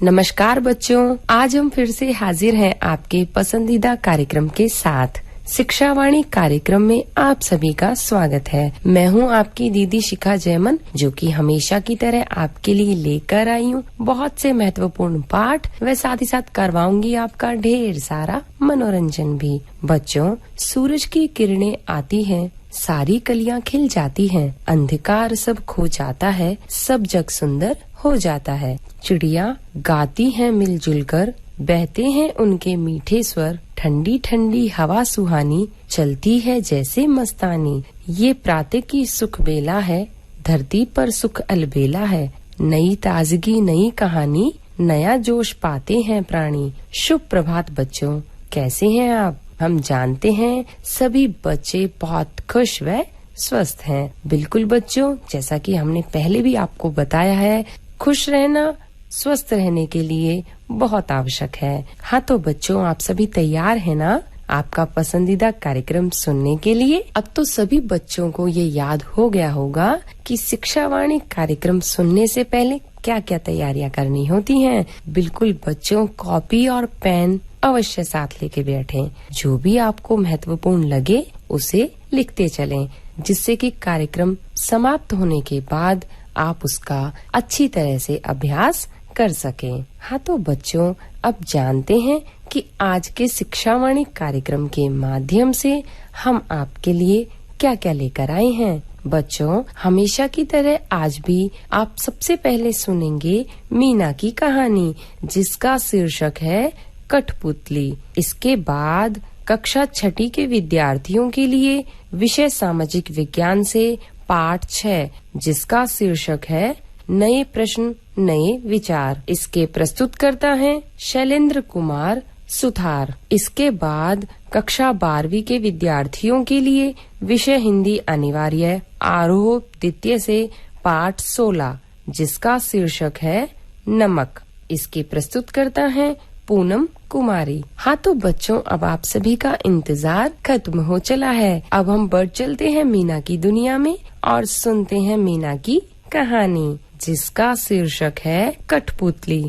नमस्कार बच्चों, आज हम फिर से हाजिर हैं आपके पसंदीदा कार्यक्रम के साथ। शिक्षावाणी कार्यक्रम में आप सभी का स्वागत है। मैं हूं आपकी दीदी शिखा जयमन, जो कि हमेशा की तरह आपके लिए लेकर आई हूं बहुत से महत्वपूर्ण पाठ व साथ ही साथ करवाऊंगी आपका ढेर सारा मनोरंजन भी। बच्चों, सूरज की किरणें आती हैं, सारी कलियां खिल जाती हैं, अंधकार सब खो जाता है, सब जग सुंदर हो जाता है। चिड़िया गाती हैं मिलजुल कर, बहते हैं उनके मीठे स्वर, ठंडी ठंडी हवा सुहानी चलती है जैसे मस्तानी। ये प्रातः की सुख बेला है, धरती पर सुख अलबेला है, नई ताजगी नई कहानी, नया जोश पाते हैं प्राणी। शुभ प्रभात बच्चों, कैसे हैं आप? हम जानते हैं सभी बच्चे बहुत खुश व स्वस्थ हैं। बिल्कुल बच्चों, जैसा कि हमने पहले भी आपको बताया है, खुश रहना स्वस्थ रहने के लिए बहुत आवश्यक है। हाँ तो बच्चों, आप सभी तैयार हैं ना आपका पसंदीदा कार्यक्रम सुनने के लिए? अब तो सभी बच्चों को ये याद हो गया होगा कि शिक्षावाणी कार्यक्रम सुनने से पहले क्या क्या तैयारियां करनी होती हैं। बिल्कुल बच्चों, कॉपी और पेन अवश्य साथ लेके बैठें। जो भी आपको महत्वपूर्ण लगे उसे लिखते चलें, जिससे कि कार्यक्रम समाप्त होने के बाद आप उसका अच्छी तरह से अभ्यास कर सकें। हाँ तो बच्चों, अब जानते हैं कि आज के शिक्षावाणी कार्यक्रम के माध्यम से हम आपके लिए क्या क्या लेकर आए हैं। बच्चों, हमेशा की तरह आज भी आप सबसे पहले सुनेंगे मीना की कहानी, जिसका शीर्षक है कठपुतली। इसके बाद कक्षा 6 के विद्यार्थियों के लिए विषय सामाजिक विज्ञान से पाठ 6, जिसका शीर्षक है नए प्रश्न नए विचार। इसके प्रस्तुतकर्ता हैं शैलेंद्र कुमार सुथार। इसके बाद कक्षा 12वीं के विद्यार्थियों के लिए विषय हिंदी अनिवार्य आरोह द्वितीय से पाठ 16, जिसका शीर्षक है नमक। इसके प्रस्तुतकर्ता हैं पूनम कुमारी। हाँ तो बच्चों, अब आप सभी का इंतजार खत्म हो चला है। अब हम बढ़ चलते हैं मीना की दुनिया में और सुनते हैं मीना की कहानी, जिसका शीर्षक है कठपुतली।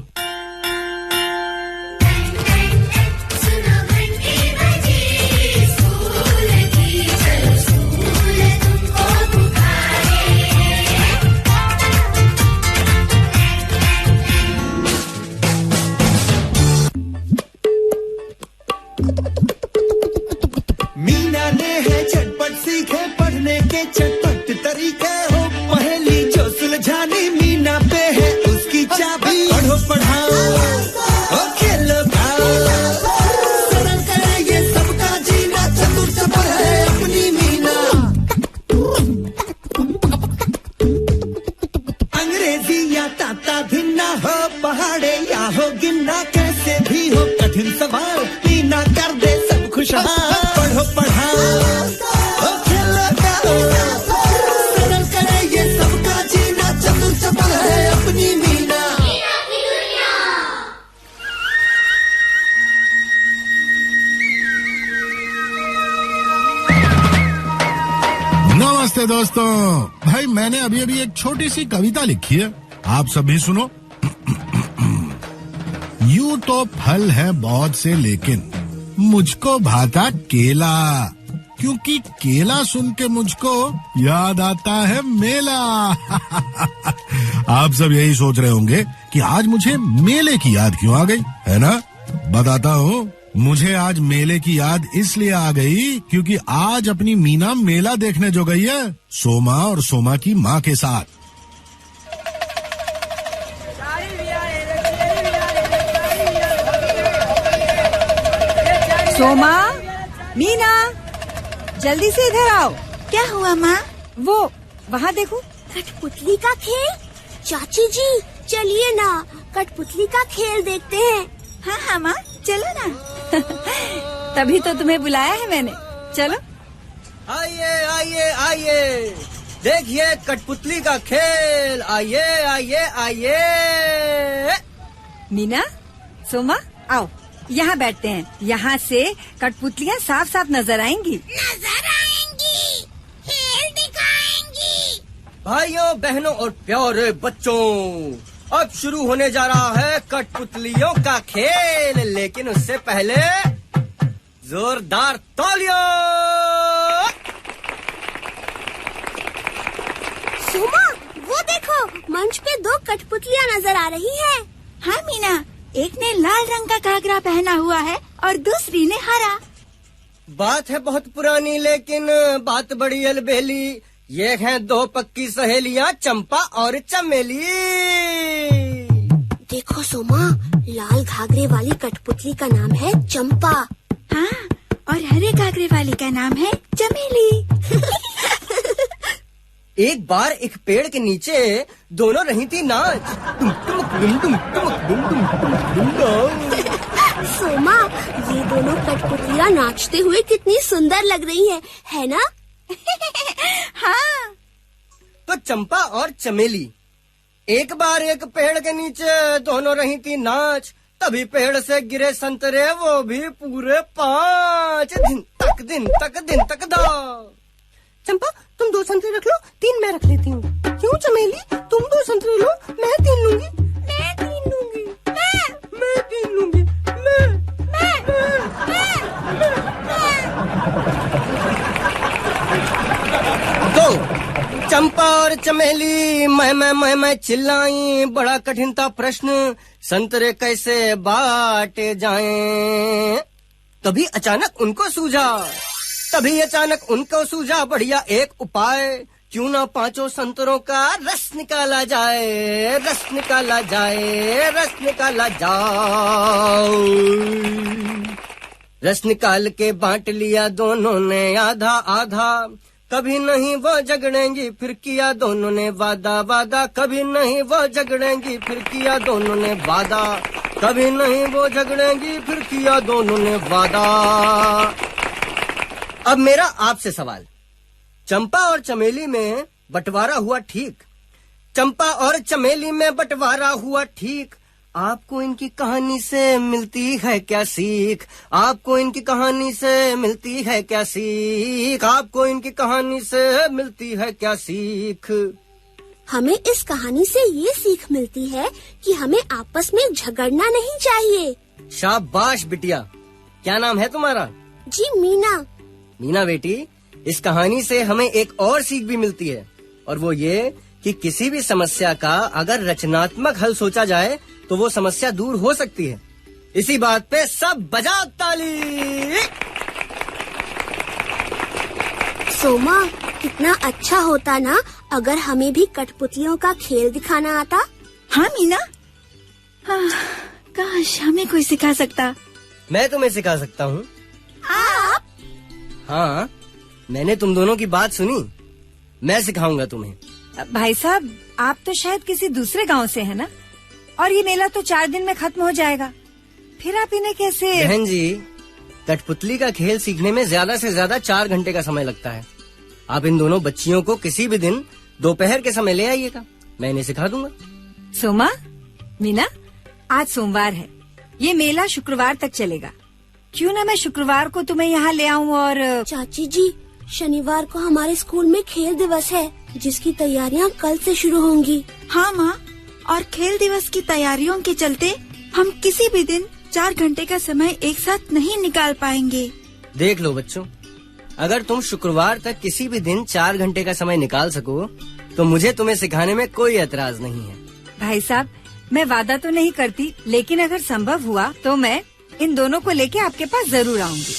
मीना ने है झटपट सीखे पढ़ने के चटपट तरीके, हो पहेली जो सुलझानी मीना पे है उसकी चाबी। पढ़ो पढ़ाओ और खेलो खाओ, सरल करे ये सबका जीना, चतुर चपल है अपनी मीना। अंग्रेजी या ताता भिन्ना हो, पहाड़े या हो गिनना, कैसे भी हो कठिन सवाल मीना कर दे सब खुशहाल। पढ़ो पढ़ाओ और खेलो खाओ, सरल करे ये सबका जीना, चतुर चपल है अपनी मीना। नमस्ते दोस्तों, भाई मैंने अभी अभी एक छोटी सी कविता लिखी है, आप सभी सुनो। यूं तो फल है बहुत से लेकिन मुझको भाता केला, क्योंकि केला सुन के मुझको याद आता है मेला। आप सब यही सोच रहे होंगे कि आज मुझे मेले की याद क्यों आ गई, है ना? बताता हूँ। मुझे आज मेले की याद इसलिए आ गई क्योंकि आज अपनी मीना मेला देखने जो गई है, सोमा और सोमा की माँ के साथ। सोमा, मीना, जल्दी से इधर आओ। क्या हुआ माँ? वो वहाँ देखो, कठपुतली का खेल। चाची जी चलिए ना, कठपुतली का खेल देखते हैं। हाँ हाँ माँ, चलो ना। तभी तो तुम्हें बुलाया है मैंने, चलो। आइए आइए आइए, देखिए कठपुतली का खेल, आइए आइए आइए। मीना, सोमा, आओ यहाँ बैठते हैं। यहाँ से कठपुतलियाँ साफ साफ नजर आएंगी। नजर आएंगी, खेल दिखाएंगी। भाइयों बहनों और प्यारे बच्चों, अब शुरू होने जा रहा है कठपुतलियों का खेल, लेकिन उससे पहले जोरदार तालियां। सोमा, वो देखो, मंच पे 2 कठपुतलियां नजर आ रही हैं। हाँ मीना, एक ने लाल रंग का घाघरा पहना हुआ है और दूसरी ने हरा। बात है बहुत पुरानी, लेकिन बात बड़ी अलबेली। ये हैं 2 पक्की सहेलियां, चंपा और चमेली। देखो सोमा, लाल घाघरे वाली कठपुतली का नाम है चंपा। हाँ, और हरे घाघरे वाली का नाम है चमेली। एक बार एक पेड़ के नीचे दोनों रही थी नाच। सोमा, ये दोनों कठपुतलियां नाचते हुए कितनी सुंदर लग रही है ना? हाँ। तो चंपा और चमेली एक बार एक पेड़ के नीचे दोनों रही थी नाच। तभी पेड़ से गिरे संतरे, वो भी पूरे 5। दिन तक दा। चंपा, तुम 2 संतरे रख लो, 3 मैं रख लेती हूँ। क्यों चमेली, तुम 2 संतरे लो, मैं 3 लूंगी। मैं 3 लूंगी। मैं 3 लूंगी। तो चंपा और चमेली मैं चिल्लाई। बड़ा कठिन था प्रश्न, संतरे कैसे बांटे जाएं। तभी अचानक उनको सूझा बढ़िया एक उपाय। क्यों ना 5 संतरों का रस निकाला जाए। रस निकाल के बांट लिया दोनों ने आधा आधा। कभी नहीं वो झगड़ेंगी, फिर किया दोनों ने वादा। कभी नहीं वो झगड़ेंगी, फिर किया दोनों ने वादा। कभी नहीं वो झगड़ेंगी, फिर किया दोनों ने वादा। अब मेरा आपसे सवाल, चंपा और चमेली में बंटवारा हुआ ठीक। आपको इनकी कहानी से मिलती है क्या सीख? हमें इस कहानी से ये सीख मिलती है कि हमें आपस में झगड़ना नहीं चाहिए। शाबाश बिटिया, क्या नाम है तुम्हारा? जी मीना। मीना बेटी, इस कहानी से हमें एक और सीख भी मिलती है, और वो ये कि किसी भी समस्या का अगर रचनात्मक हल सोचा जाए तो वो समस्या दूर हो सकती है। इसी बात पे सब बजाओ ताली। सोमा, कितना अच्छा होता ना अगर हमें भी कठपुतलियों का खेल दिखाना आता। हाँ मीना, काश हमें कोई सिखा सकता। मैं तुम्हें सिखा सकता हूँ। आप? हाँ, मैंने तुम दोनों की बात सुनी, मैं सिखाऊंगा तुम्हें। भाई साहब, आप तो शायद किसी दूसरे गांव से हैं ना, और ये मेला तो 4 दिन में खत्म हो जाएगा, फिर आप इन्हें कैसे? बहन जी, कठपुतली का खेल सीखने में ज्यादा से ज्यादा 4 घंटे का समय लगता है। आप इन दोनों बच्चियों को किसी भी दिन दोपहर के समय ले आइएगा, मैं इन्हें सिखा दूंगा। सोमा, मीना, आज सोमवार है, ये मेला शुक्रवार तक चलेगा। क्यों ना मैं शुक्रवार को तुम्हें यहाँ ले आऊँ। और चाची जी, शनिवार को हमारे स्कूल में खेल दिवस है, जिसकी तैयारियाँ कल से शुरू होंगी। हाँ माँ, और खेल दिवस की तैयारियों के चलते हम किसी भी दिन 4 घंटे का समय एक साथ नहीं निकाल पाएंगे। देख लो बच्चों, अगर तुम शुक्रवार तक किसी भी दिन 4 घंटे का समय निकाल सको तो मुझे तुम्हें सिखाने में कोई एतराज नहीं है। भाई साहब, मैं वादा तो नहीं करती, लेकिन अगर संभव हुआ तो मैं इन दोनों को लेके आपके पास जरूर आऊंगी।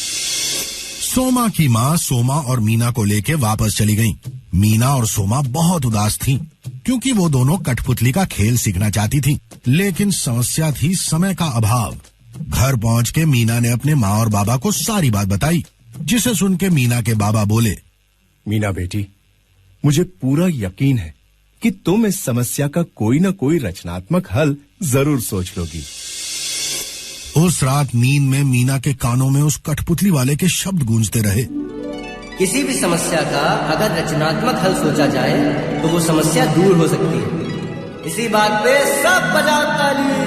सोमा की माँ सोमा और मीना को लेके वापस चली गईं। मीना और सोमा बहुत उदास थीं, क्योंकि वो दोनों कठपुतली का खेल सीखना चाहती थीं, लेकिन समस्या थी समय का अभाव। घर पहुँच के मीना ने अपने माँ और बाबा को सारी बात बताई, जिसे सुन के मीना के बाबा बोले, मीना बेटी, मुझे पूरा यकीन है कि तुम इस समस्या का कोई न कोई रचनात्मक हल जरूर सोच लोगी। उस रात नींद में मीना के कानों में उस कठपुतली वाले के शब्द गूंजते रहे। किसी भी समस्या का अगर रचनात्मक हल सोचा जाए तो वो समस्या दूर हो सकती है। इसी बात पे सब बजाओ ताली।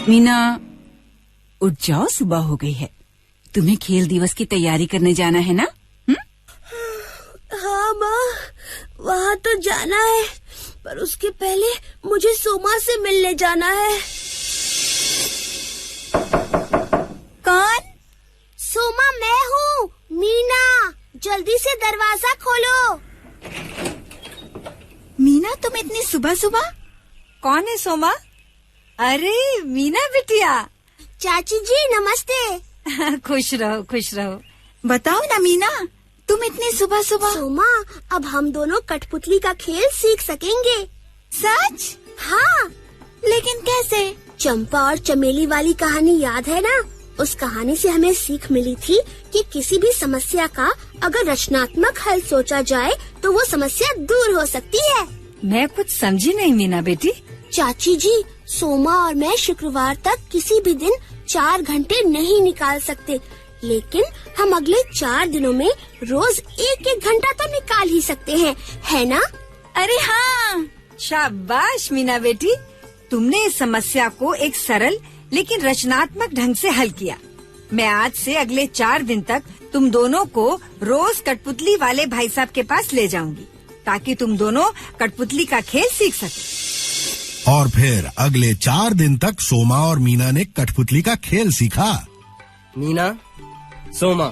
मीना, उठ जाओ, सुबह हो गई है। तुम्हें खेल दिवस की तैयारी करने जाना है ना? माँ, वहाँ तो जाना है, पर उसके पहले मुझे सोमा से मिलने जाना है। कौन? सोमा मैं हूँ, मीना। जल्दी से दरवाजा खोलो। मीना, तुम इतनी सुबह सुबह? कौन है सोमा? अरे मीना बिटिया। चाची जी नमस्ते। खुश रहो, खुश रहो। बताओ ना मीना, तुम इतनी सुबह सुबह? सोमा, अब हम दोनों कठपुतली का खेल सीख सकेंगे। सच? हाँ। लेकिन कैसे? चंपा और चमेली वाली कहानी याद है ना? उस कहानी से हमें सीख मिली थी कि किसी भी समस्या का अगर रचनात्मक हल सोचा जाए तो वो समस्या दूर हो सकती है। मैं कुछ समझी नहीं मीना बेटी। चाची जी, सोमा और मैं शुक्रवार तक किसी भी दिन 4 घंटे नहीं निकाल सकते, लेकिन हम अगले 4 दिनों में रोज 1-1 घंटा तो निकाल ही सकते हैं, है ना? अरे हाँ, शाबाश मीना बेटी, तुमने इस समस्या को एक सरल लेकिन रचनात्मक ढंग से हल किया। मैं आज से अगले 4 दिन तक तुम दोनों को रोज कठपुतली वाले भाई साहब के पास ले जाऊंगी, ताकि तुम दोनों कठपुतली का खेल सीख सके। और फिर अगले 4 दिन तक सोमा और मीना ने कठपुतली का खेल सीखा। मीना, सोमा,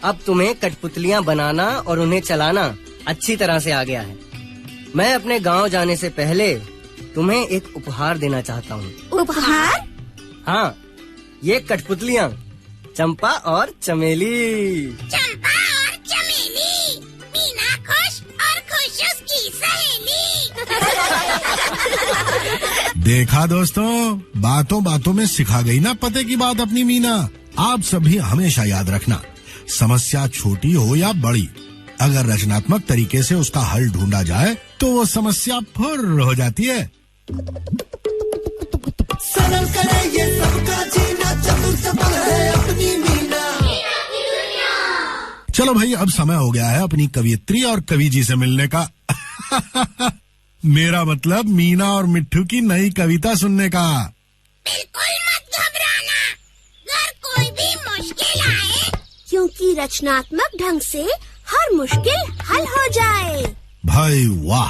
अब तुम्हें कठपुतलियाँ बनाना और उन्हें चलाना अच्छी तरह से आ गया है। मैं अपने गांव जाने से पहले तुम्हें एक उपहार देना चाहता हूँ। उपहार? हाँ, ये कठपुतलियाँ चंपा और चमेली। चंपा और चमेली, मीना खुश और खुश उसकी सहेली। देखा दोस्तों, बातों बातों में सिखा गई ना पते की बात अपनी मीना। आप सभी हमेशा याद रखना, समस्या छोटी हो या बड़ी, अगर रचनात्मक तरीके से उसका हल ढूंढा जाए तो वो समस्या फुर्र हो जाती है। सरल करे ये सबका जीना, चतुर सबल है अपनी मीना। चलो भाई, अब समय हो गया है अपनी कवियत्री और कवि जी से मिलने का। मेरा मतलब मीना और मिट्ठू की नई कविता सुनने का। बिल्कुल मत घबराना, अगर कोई भी मुश्किल आए, क्योंकि रचनात्मक ढंग से हर मुश्किल हल हो जाए। भाई वाह,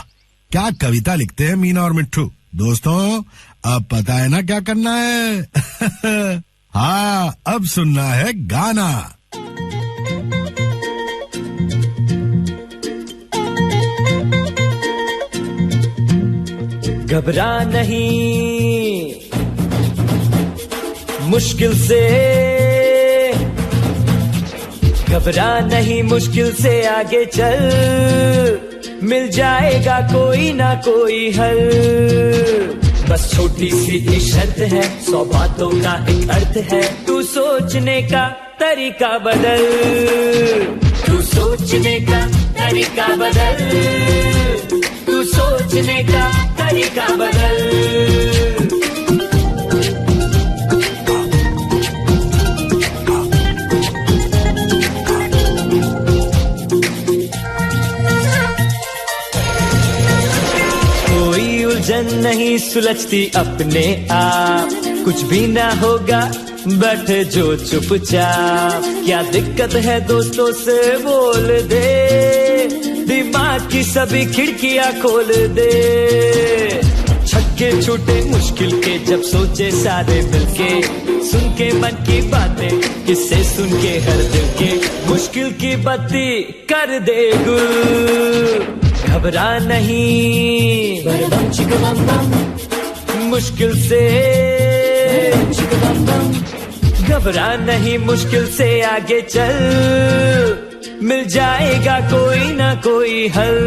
क्या कविता लिखते हैं मीना और मिट्ठू। दोस्तों, अब पता है ना क्या करना है? हाँ, अब सुनना है गाना। घबरा नहीं मुश्किल से, घबरा नहीं मुश्किल से आगे चल, मिल जाएगा कोई ना कोई हल। बस छोटी सी एक शर्त है, 100 बातों का एक अर्थ है, तू सोचने का तरीका बदल, तू सोचने का तरीका बदल, तू सोचने का तरीका बदल। उलझन नहीं सुलझती अपने आप, कुछ भी ना होगा बैठ जो चुपचाप। क्या दिक्कत है दोस्तों से बोल दे, दिमाग की सभी खिड़कियां खोल दे। छक्के छूटे मुश्किल के जब सोचे सारे मिलके, सुन के मन की बातें किससे सुन के हर दिल के, मुश्किल की बत्ती कर दे गुल। घबरा नहीं मुश्किल से, घबरा नहीं मुश्किल से आगे चल, मिल जाएगा कोई ना कोई हल।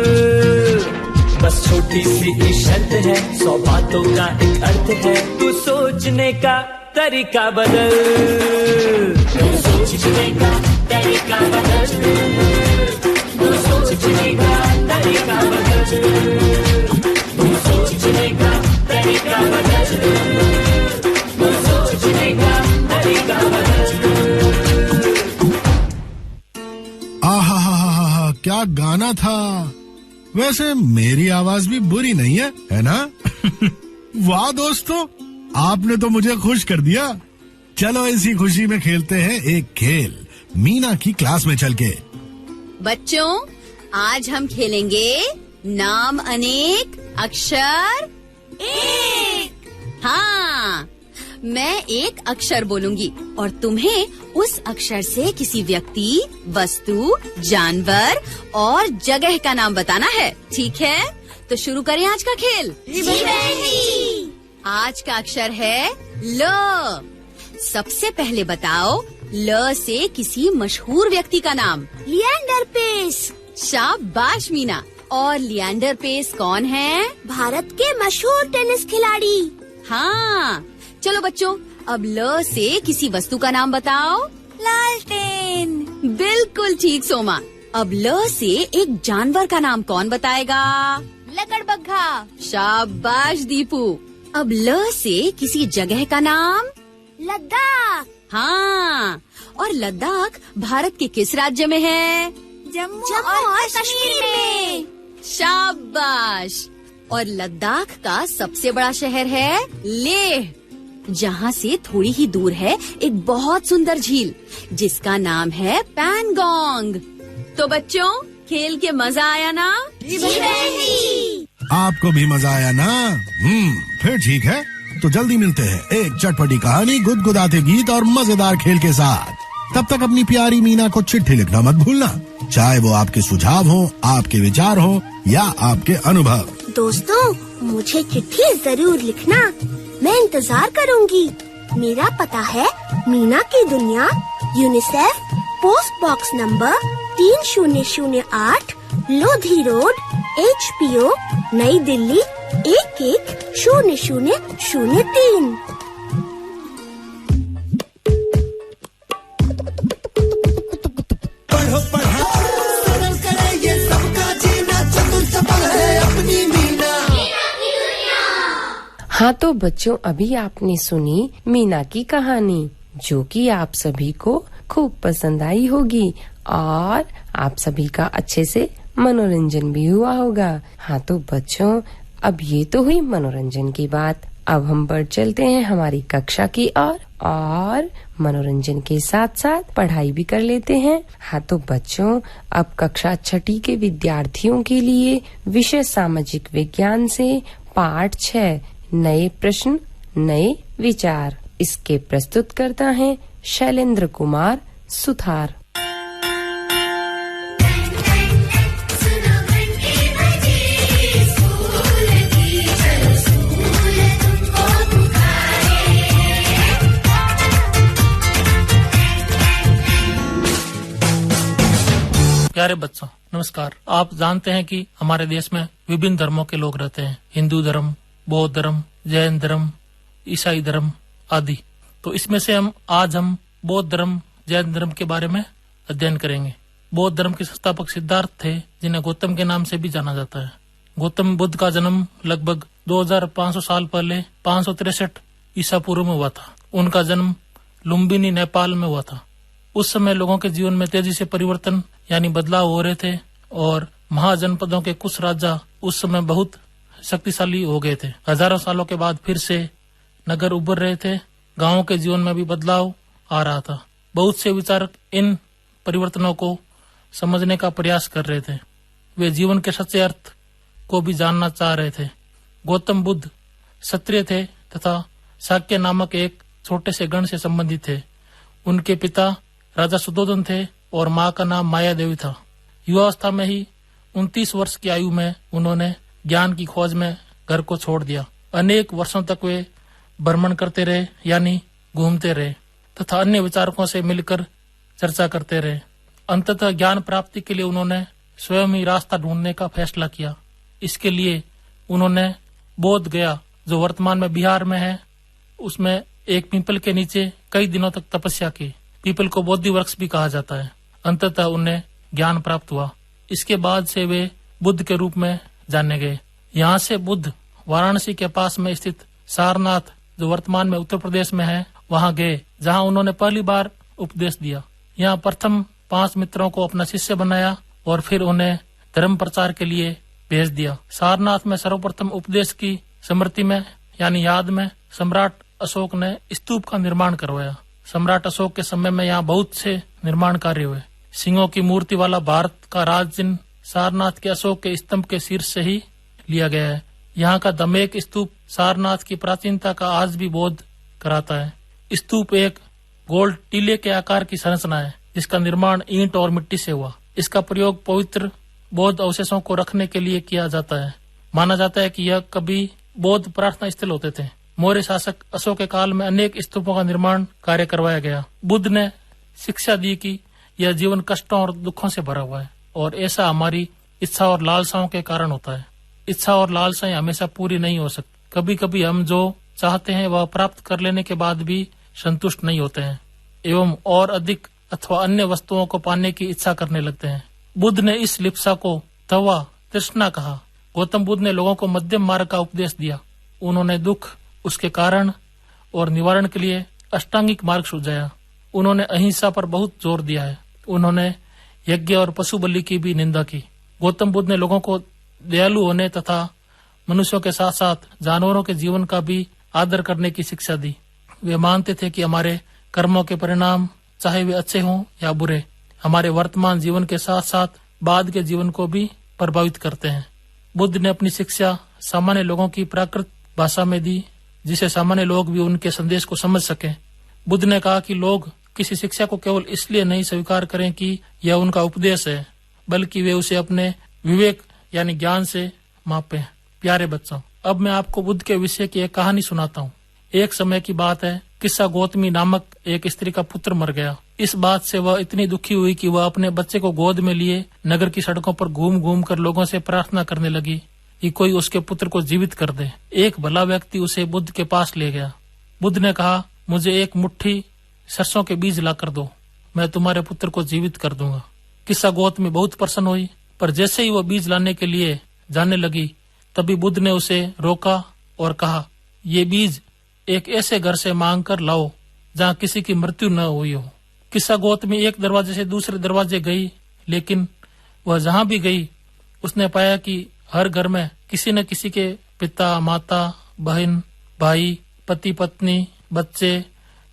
बस छोटी सी शर्त है, 100 बातों का एक अर्थ है, तू सोचने का तरीका बदल, तू सोचने का तरीका बदल, तू सोचने का तरीका बदल, तू सोचने का तरीका बदल, तू सोचने का तरीका बदल। आहा, क्या गाना था। वैसे मेरी आवाज भी बुरी नहीं है ना? वाह दोस्तों, आपने तो मुझे खुश कर दिया। चलो इसी खुशी में खेलते हैं एक खेल, मीना की क्लास में चल के। बच्चों, आज हम खेलेंगे नाम अनेक अक्षर एक। हाँ, मैं एक अक्षर बोलूंगी और तुम्हें उस अक्षर से किसी व्यक्ति, वस्तु, जानवर और जगह का नाम बताना है। ठीक है, तो शुरू करें आज का खेल। आज का अक्षर है ल। सबसे पहले बताओ ल से किसी मशहूर व्यक्ति का नाम। लिएंडर पेस। शाबाश मीना। और लिएंडर पेस कौन है? भारत के मशहूर टेनिस खिलाड़ी। हाँ, चलो बच्चों, अब ल से किसी वस्तु का नाम बताओ। लालटेन। बिल्कुल ठीक सोमा। अब ल से एक जानवर का नाम कौन बताएगा? लकड़बग्घा। शाबाश दीपू। अब ल से किसी जगह का नाम। लद्दाख। हाँ, और लद्दाख भारत के किस राज्य में है? जम्मू और कश्मीर में। शाबाश। और लद्दाख का सबसे बड़ा शहर है लेह, जहाँ से थोड़ी ही दूर है एक बहुत सुंदर झील जिसका नाम है पैंगोंग। तो बच्चों, खेल के मजा आया ना? आपको भी मजा आया ना? फिर ठीक है, तो जल्दी मिलते हैं एक चटपटी कहानी, गुदगुदाते गीत और मजेदार खेल के साथ। तब तक अपनी प्यारी मीना को चिट्ठी लिखना मत भूलना, चाहे वो आपके सुझाव हो, आपके विचार हो या आपके अनुभव। दोस्तों, मुझे चिट्ठी जरूर लिखना, मैं इंतजार करूंगी। मेरा पता है मीना की दुनिया, UNICEF, post box number 3008, Lodhi road, HPO, नई दिल्ली 110003। पढ़ो पढ़ाओ सरल करे ये सबका जीना, चतुर चपल है अपनी मीना। हाँ, तो बच्चों, अभी आपने सुनी मीना की कहानी, जो कि आप सभी को खूब पसंद आई होगी और आप सभी का अच्छे से मनोरंजन भी हुआ होगा। हाँ, तो बच्चों, अब ये तो हुई मनोरंजन की बात। अब हम बढ़ चलते हैं हमारी कक्षा की ओर और मनोरंजन के साथ साथ पढ़ाई भी कर लेते हैं। हाँ, तो बच्चों, अब कक्षा 6 के विद्यार्थियों के लिए विषय सामाजिक विज्ञान से पाठ 6 नए प्रश्न नए विचार, इसके प्रस्तुत करता है शैलेंद्र कुमार सुथार। प्यारे बच्चों, नमस्कार। आप जानते हैं कि हमारे देश में विभिन्न धर्मों के लोग रहते हैं। हिंदू धर्म, बौद्ध धर्म, जैन धर्म, ईसाई धर्म आदि। तो इसमें से आज हम बौद्ध धर्म, जैन धर्म के बारे में अध्ययन करेंगे। बौद्ध धर्म के संस्थापक सिद्धार्थ थे, जिन्हें गौतम के नाम से भी जाना जाता है। गौतम बुद्ध का जन्म लगभग 2500 साल पहले 563 ईसा पूर्व में हुआ था। उनका जन्म लुम्बिनी, नेपाल में हुआ था। उस समय लोगों के जीवन में तेजी से परिवर्तन यानी बदलाव हो रहे थे और महाजनपदों के कुछ राजा उस समय बहुत शक्तिशाली हो गए थे। हजारों सालों के बाद फिर से नगर उभर रहे थे। गांवों के जीवन में भी बदलाव आ रहा था। बहुत से विचारक इन परिवर्तनों को समझने का प्रयास कर रहे थे। वे जीवन के सच्चे अर्थ को भी जानना चाह रहे थे। गौतम बुद्ध क्षत्रिय थे तथा शाक्य नामक एक छोटे से गण से संबंधित थे। उनके पिता राजा सुद्धोधन थे और माँ का नाम माया देवी था। युवावस्था में ही 29 वर्ष की आयु में उन्होंने ज्ञान की खोज में घर को छोड़ दिया। अनेक वर्षों तक वे भ्रमण करते रहे यानी घूमते रहे तथा अन्य विचारकों से मिलकर चर्चा करते रहे। अंततः ज्ञान प्राप्ति के लिए उन्होंने स्वयं ही रास्ता ढूंढने का फैसला किया। इसके लिए उन्होंने बोध गया, जो वर्तमान में बिहार में है, उसमें एक पीपल के नीचे कई दिनों तक तपस्या की। पीपल को बोधि वृक्ष भी कहा जाता है। अंततः उन्हें ज्ञान प्राप्त हुआ। इसके बाद से वे बुद्ध के रूप में जाने गए। यहाँ से बुद्ध वाराणसी के पास में स्थित सारनाथ, जो वर्तमान में उत्तर प्रदेश में है, वहाँ गए, जहाँ उन्होंने पहली बार उपदेश दिया। यहाँ प्रथम 5 मित्रों को अपना शिष्य बनाया और फिर उन्हें धर्म प्रचार के लिए भेज दिया। सारनाथ में सर्वप्रथम उपदेश की स्मृति में यानी याद में सम्राट अशोक ने स्तूप का निर्माण करवाया। सम्राट अशोक के समय में यहाँ बहुत से निर्माण कार्य हुए। सिंहों की मूर्ति वाला भारत का राज चिन्ह सारनाथ के अशोक के स्तंभ के शीर्ष से ही लिया गया है। यहाँ का दमेक स्तूप सारनाथ की प्राचीनता का आज भी बोध कराता है। स्तूप एक गोल टीले के आकार की संरचना है जिसका निर्माण ईंट और मिट्टी से हुआ। इसका प्रयोग पवित्र बौद्ध अवशेषों को रखने के लिए किया जाता है। माना जाता है कि यह कभी बौद्ध प्रार्थना स्थल होते थे। मौर्य शासक अशोक के काल में अनेक स्तूपों का निर्माण कार्य करवाया गया। बुद्ध ने शिक्षा दी कि यह जीवन कष्टों और दुखों से भरा हुआ है और ऐसा हमारी इच्छा और लालसाओं के कारण होता है। इच्छा और लालसाएं हमेशा पूरी नहीं हो सकती। कभी कभी हम जो चाहते हैं वह प्राप्त कर लेने के बाद भी संतुष्ट नहीं होते हैं एवं और अधिक अथवा अन्य वस्तुओं को पाने की इच्छा करने लगते हैं। बुद्ध ने इस लिप्सा को तवा तृष्णा कहा। गौतम बुद्ध ने लोगों को मध्यम मार्ग का उपदेश दिया। उन्होंने दुख, उसके कारण और निवारण के लिए अष्टांगिक मार्ग सुझाया। उन्होंने अहिंसा पर बहुत जोर दिया है। उन्होंने यज्ञ और पशु बलि की भी निंदा की। गौतम बुद्ध ने लोगों को दयालु होने तथा मनुष्यों के साथ साथ जानवरों के जीवन का भी आदर करने की शिक्षा दी। वे मानते थे कि हमारे कर्मों के परिणाम, चाहे वे अच्छे हों या बुरे, हमारे वर्तमान जीवन के साथ साथ बाद के जीवन को भी प्रभावित करते हैं। बुद्ध ने अपनी शिक्षा सामान्य लोगों की प्राकृत भाषा में दी जिसे सामान्य लोग भी उनके संदेश को समझ सकें। बुद्ध ने कहा कि लोग किसी शिक्षा को केवल इसलिए नहीं स्वीकार करें कि यह उनका उपदेश है, बल्कि वे उसे अपने विवेक यानी ज्ञान से मापें। प्यारे बच्चों, अब मैं आपको बुद्ध के विषय की एक कहानी सुनाता हूँ। एक समय की बात है, किस्सा गौतमी नामक एक स्त्री का पुत्र मर गया। इस बात से वह इतनी दुखी हुई कि वह अपने बच्चे को गोद में लिए नगर की सड़कों पर घूम घूम कर लोगों से प्रार्थना करने लगी कि कोई उसके पुत्र को जीवित कर दे। एक भला व्यक्ति उसे बुद्ध के पास ले गया। बुद्ध ने कहा, मुझे एक मुट्ठी सरसों के बीज ला कर दो, मैं तुम्हारे पुत्र को जीवित कर दूंगा। किस्सा गौतमी बहुत प्रसन्न हुई, पर जैसे ही वह बीज लाने के लिए जाने लगी तभी बुद्ध ने उसे रोका और कहा, ये बीज एक ऐसे घर से मांग कर लाओ जहाँ किसी की मृत्यु न हुई हो। किस्सा गौतमी एक दरवाजे से दूसरे दरवाजे गई, लेकिन वह जहाँ भी गई उसने पाया कि हर घर में किसी न किसी के पिता, माता, बहन, भाई, पति, पत्नी, बच्चे,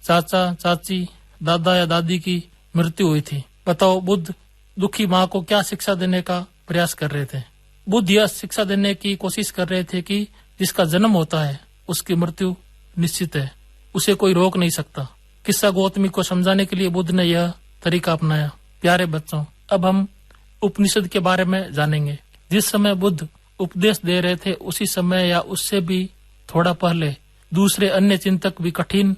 चाचा, चाची, दादा या दादी की मृत्यु हुई थी। बताओ, बुद्ध दुखी माँ को क्या शिक्षा देने का प्रयास कर रहे थे। बुद्ध यह शिक्षा देने की कोशिश कर रहे थे कि जिसका जन्म होता है उसकी मृत्यु निश्चित है, उसे कोई रोक नहीं सकता। किस्सा गौतमी को समझाने के लिए बुद्ध ने यह तरीका अपनाया। प्यारे बच्चों, अब हम उपनिषद के बारे में जानेंगे। जिस समय बुद्ध उपदेश दे रहे थे उसी समय या उससे भी थोड़ा पहले दूसरे अन्य चिंतक भी कठिन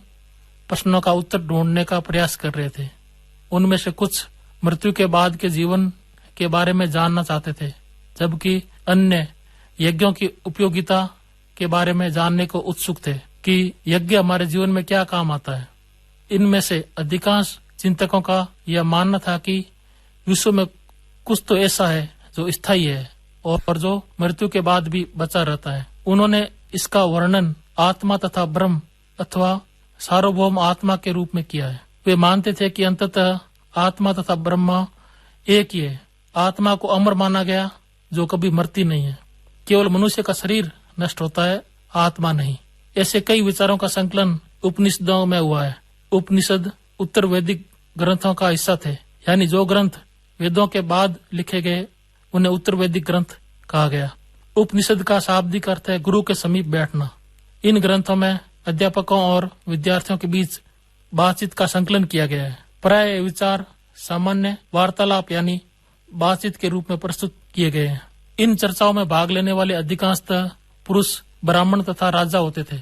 प्रश्नों का उत्तर ढूंढने का प्रयास कर रहे थे। उनमें से कुछ मृत्यु के बाद के जीवन के बारे में जानना चाहते थे, जबकि अन्य यज्ञों की उपयोगिता के बारे में जानने को उत्सुक थे कि यज्ञ हमारे जीवन में क्या काम आता है। इनमें से अधिकांश चिंतकों का यह मानना था कि विश्व में कुछ तो ऐसा है जो स्थायी है और जो मृत्यु के बाद भी बचा रहता है। उन्होंने इसका वर्णन आत्मा तथा ब्रह्म अथवा सार्वभौम आत्मा के रूप में किया है। वे मानते थे कि अंततः आत्मा तथा ब्रह्म एक ही है। आत्मा को अमर माना गया जो कभी मरती नहीं है। केवल मनुष्य का शरीर नष्ट होता है, आत्मा नहीं। ऐसे कई विचारों का संकलन उपनिषदों में हुआ है। उपनिषद उत्तर वैदिक ग्रंथों का हिस्सा थे, यानी जो ग्रंथ वेदों के बाद लिखे गए उन्हें उत्तर वैदिक ग्रंथ कहा गया। उपनिषद का शाब्दिक अर्थ है गुरु के समीप बैठना। इन ग्रंथों में अध्यापकों और विद्यार्थियों के बीच बातचीत का संकलन किया गया है। प्राय विचार सामान्य वार्तालाप यानी बातचीत के रूप में प्रस्तुत किए गए हैं। इन चर्चाओं में भाग लेने वाले अधिकांशतः पुरुष, ब्राह्मण तथा राजा होते थे।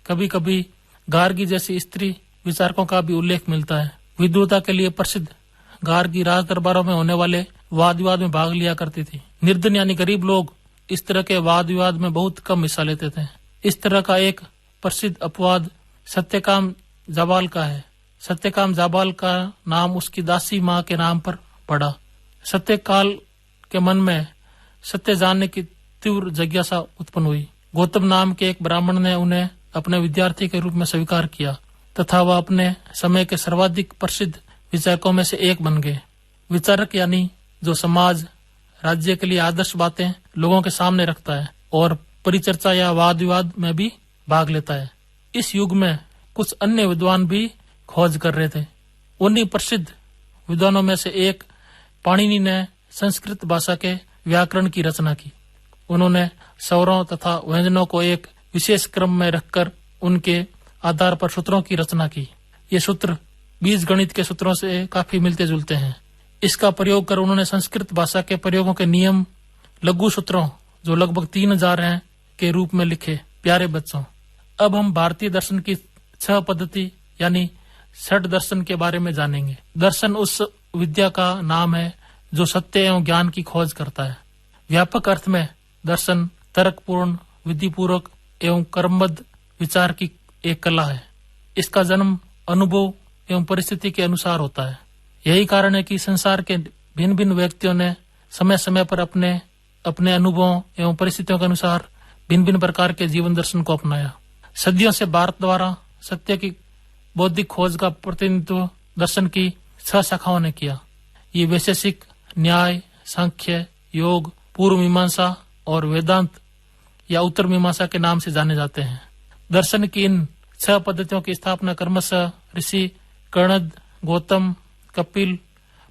कभी कभी गार्गी जैसी स्त्री विचारकों का भी उल्लेख मिलता है। विद्वता के लिए प्रसिद्ध गार्गी राज दरबारों में होने वाले वाद विवाद में भाग लिया करती थी। निर्धन यानी गरीब लोग इस तरह के वाद विवाद में बहुत कम हिस्सा लेते थे। इस तरह का एक प्रसिद्ध अपवाद सत्यकाम जाबाल का है। सत्यकाम जाबाल का नाम उसकी दासी माँ के नाम पर पड़ा। सत्यकाल के मन में सत्य जानने की तीव्र जिज्ञासा उत्पन्न हुई। गौतम नाम के एक ब्राह्मण ने उन्हें अपने विद्यार्थी के रूप में स्वीकार किया तथा वह अपने समय के सर्वाधिक प्रसिद्ध विचारकों में से एक बन गए। विचारक यानी जो समाज, राज्य के लिए आदर्श बातें लोगों के सामने रखता है और परिचर्चा या वाद विवाद में भी भाग लेता है। इस युग में कुछ अन्य विद्वान भी खोज कर रहे थे। उन्हीं प्रसिद्ध विद्वानों में से एक पाणिनि ने संस्कृत भाषा के व्याकरण की रचना की। उन्होंने स्वरों तथा व्यंजनों को एक विशेष क्रम में रखकर उनके आधार पर सूत्रों की रचना की। ये सूत्र बीज गणित के सूत्रों से काफी मिलते जुलते हैं। इसका प्रयोग कर उन्होंने संस्कृत भाषा के प्रयोगों के नियम लघु सूत्रों जो लगभग 3000 हैं के रूप में लिखे। प्यारे बच्चों, अब हम भारतीय दर्शन की 6 पद्धति यानी 6 दर्शन के बारे में जानेंगे। दर्शन उस विद्या का नाम है जो सत्य एवं ज्ञान की खोज करता है। व्यापक अर्थ में दर्शन तर्कपूर्ण, विधिपूर्वक एवं कर्मबद्ध विचार की एक कला है। इसका जन्म अनुभव एवं परिस्थिति के अनुसार होता है। यही कारण है कि संसार के भिन्न भिन्न व्यक्तियों ने समय समय पर अपने अपने अनुभवों एवं परिस्थितियों के अनुसार भिन्न भिन्न प्रकार के जीवन दर्शन को अपनाया। सदियों से भारत द्वारा सत्य की बौद्धिक खोज का प्रतिनिधित्व दर्शन की 6 शाखाओं ने किया। ये वैशेषिक, न्याय, सांख्य, योग, पूर्व मीमांसा और वेदांत या उत्तर मीमांसा के नाम से जाने जाते हैं। दर्शन की इन 6 पद्धतियों की स्थापना क्रमशः ऋषि कणद, गौतम, कपिल,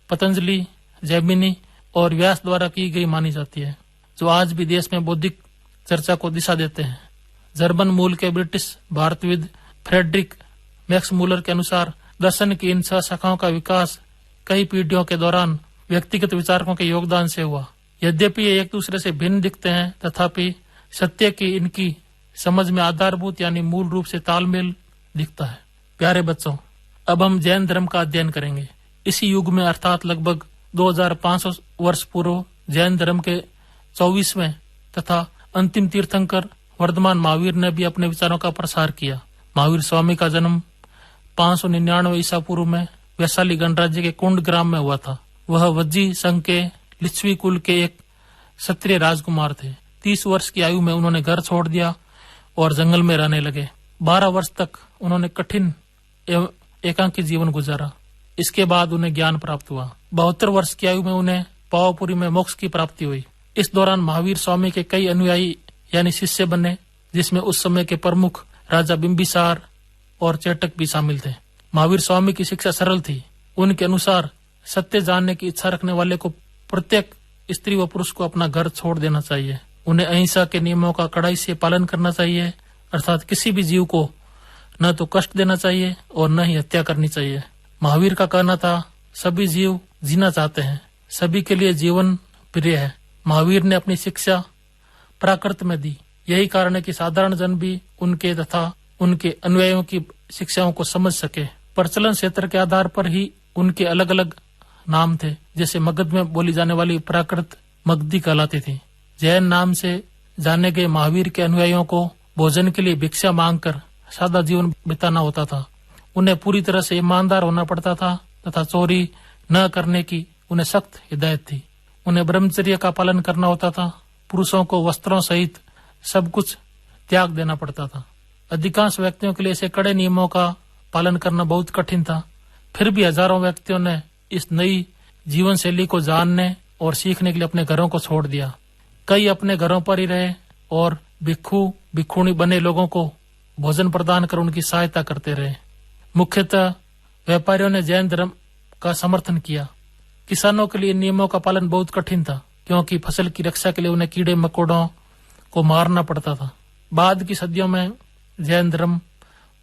पतंजलि, जैमिनी और व्यास द्वारा की गई मानी जाती है, जो आज भी देश में बौद्धिक चर्चा को दिशा देते हैं। जर्मन मूल के ब्रिटिश भारतविद फ्रेडरिक मैक्स मूलर के अनुसार दर्शन की इन 6 शाखाओं का विकास कई पीढ़ियों के दौरान व्यक्तिगत विचारकों के योगदान से हुआ। यद्यपि ये एक दूसरे से भिन्न दिखते हैं, तथापि सत्य की इनकी समझ में आधारभूत यानी मूल रूप से तालमेल दिखता है। प्यारे बच्चों, अब हम जैन धर्म का अध्ययन करेंगे। इसी युग में अर्थात लगभग 2500 वर्ष पूर्व जैन धर्म के 24वें तथा अंतिम तीर्थंकर वर्धमान महावीर ने भी अपने विचारों का प्रसार किया। महावीर स्वामी का जन्म 599 ईसा पूर्व में वैशाली गणराज्य के कुंड ग्राम में हुआ था। वह वज्जी संघ के लिच्छवी कुल के एक क्षत्रिय राजकुमार थे। 30 वर्ष की आयु में उन्होंने घर छोड़ दिया और जंगल में रहने लगे। 12 वर्ष तक उन्होंने कठिन एवं एकांकी जीवन गुजारा। इसके बाद उन्हें ज्ञान प्राप्त हुआ। 72 वर्ष की आयु में उन्हें पावापुरी में मोक्ष की प्राप्ति हुई। इस दौरान महावीर स्वामी के कई अनुयायी यानी शिष्य बने, जिसमें उस समय के प्रमुख राजा बिंबिसार और चेटक भी शामिल थे। महावीर स्वामी की शिक्षा सरल थी। उनके अनुसार सत्य जानने की इच्छा रखने वाले को प्रत्येक स्त्री व पुरुष को अपना घर छोड़ देना चाहिए। उन्हें अहिंसा के नियमों का कड़ाई से पालन करना चाहिए, अर्थात किसी भी जीव को न तो कष्ट देना चाहिए और न ही हत्या करनी चाहिए। महावीर का कहना था, सभी जीव जीना चाहते हैं, सभी के लिए जीवन प्रिय है। महावीर ने अपनी शिक्षा प्राकृत में दी। यही कारण है कि साधारण जन भी उनके तथा उनके अनुयायियों की शिक्षाओं को समझ सके। प्रचलन क्षेत्र के आधार पर ही उनके अलग अलग नाम थे। जैसे मगध में बोली जाने वाली प्राकृत मगधी कहलाती थी। जैन नाम से जाने गए महावीर के अनुयायियों को भोजन के लिए भिक्षा मांगकर सादा जीवन बिताना होता था। उन्हें पूरी तरह से ईमानदार होना पड़ता था तथा चोरी न करने की उन्हें सख्त हिदायत थी। उन्हें ब्रह्मचर्य का पालन करना होता था। पुरुषों को वस्त्रों सहित सब कुछ त्याग देना पड़ता था। अधिकांश व्यक्तियों के लिए ऐसे कड़े नियमों का पालन करना बहुत कठिन था। फिर भी हजारों व्यक्तियों ने इस नई जीवन शैली को जानने और सीखने के लिए अपने घरों को छोड़ दिया। कई अपने घरों पर ही रहे और भिक्षु भिक्षुणी बने लोगों को भोजन प्रदान कर उनकी सहायता करते रहे। मुख्यतः व्यापारियों ने जैन धर्म का समर्थन किया। किसानों के लिए नियमों का पालन बहुत कठिन था, क्योंकि फसल की रक्षा के लिए उन्हें कीड़े मकोड़ों को मारना पड़ता था। बाद की सदियों में जैन धर्म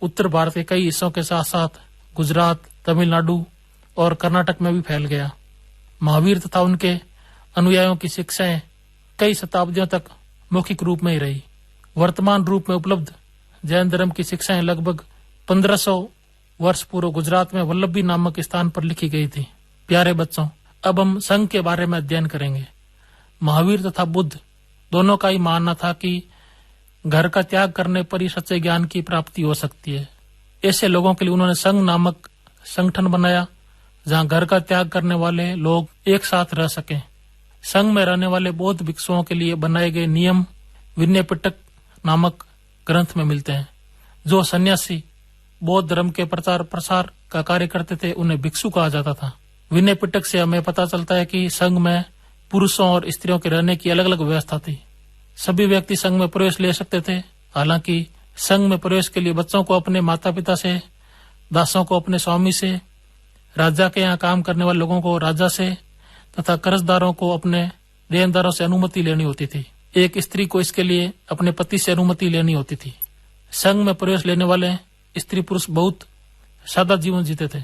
उत्तर भारत के कई हिस्सों के साथ साथ गुजरात, तमिलनाडु और कर्नाटक में भी फैल गया। महावीर तथा उनके अनुयायियों की शिक्षाएं कई शताब्दियों तक मौखिक रूप में ही रही। वर्तमान रूप में उपलब्ध जैन धर्म की शिक्षाएं लगभग 1500 वर्ष पूर्व गुजरात में वल्लभी नामक स्थान पर लिखी गई थी। प्यारे बच्चों, अब हम संघ के बारे में अध्ययन करेंगे। महावीर तथा बुद्ध दोनों का ही मानना था कि घर का त्याग करने पर ही सच्चे ज्ञान की प्राप्ति हो सकती है। ऐसे लोगों के लिए उन्होंने संघ नामक संगठन बनाया, जहां घर का त्याग करने वाले लोग एक साथ रह सकें। संघ में रहने वाले बौद्ध भिक्षुओं के लिए बनाए गए नियम विनय पिटक नामक ग्रंथ में मिलते हैं। जो सन्यासी बौद्ध धर्म के प्रचार प्रसार का कार्य करते थे, उन्हें भिक्षु कहा जाता था। विनय पिटक से हमें पता चलता है कि संघ में पुरुषों और स्त्रियों के रहने की अलग अलग व्यवस्था थी। सभी व्यक्ति संघ में प्रवेश ले सकते थे। हालांकि संघ में प्रवेश के लिए बच्चों को अपने माता पिता से, दासों को अपने स्वामी से, राजा के यहाँ काम करने वाले लोगों को राजा से तथा कर्जदारों को अपने देनदारों से अनुमति लेनी होती थी। एक स्त्री को इसके लिए अपने पति से अनुमति लेनी होती थी। संघ में प्रवेश लेने वाले स्त्री पुरुष बहुत सादा जीवन जीते थे।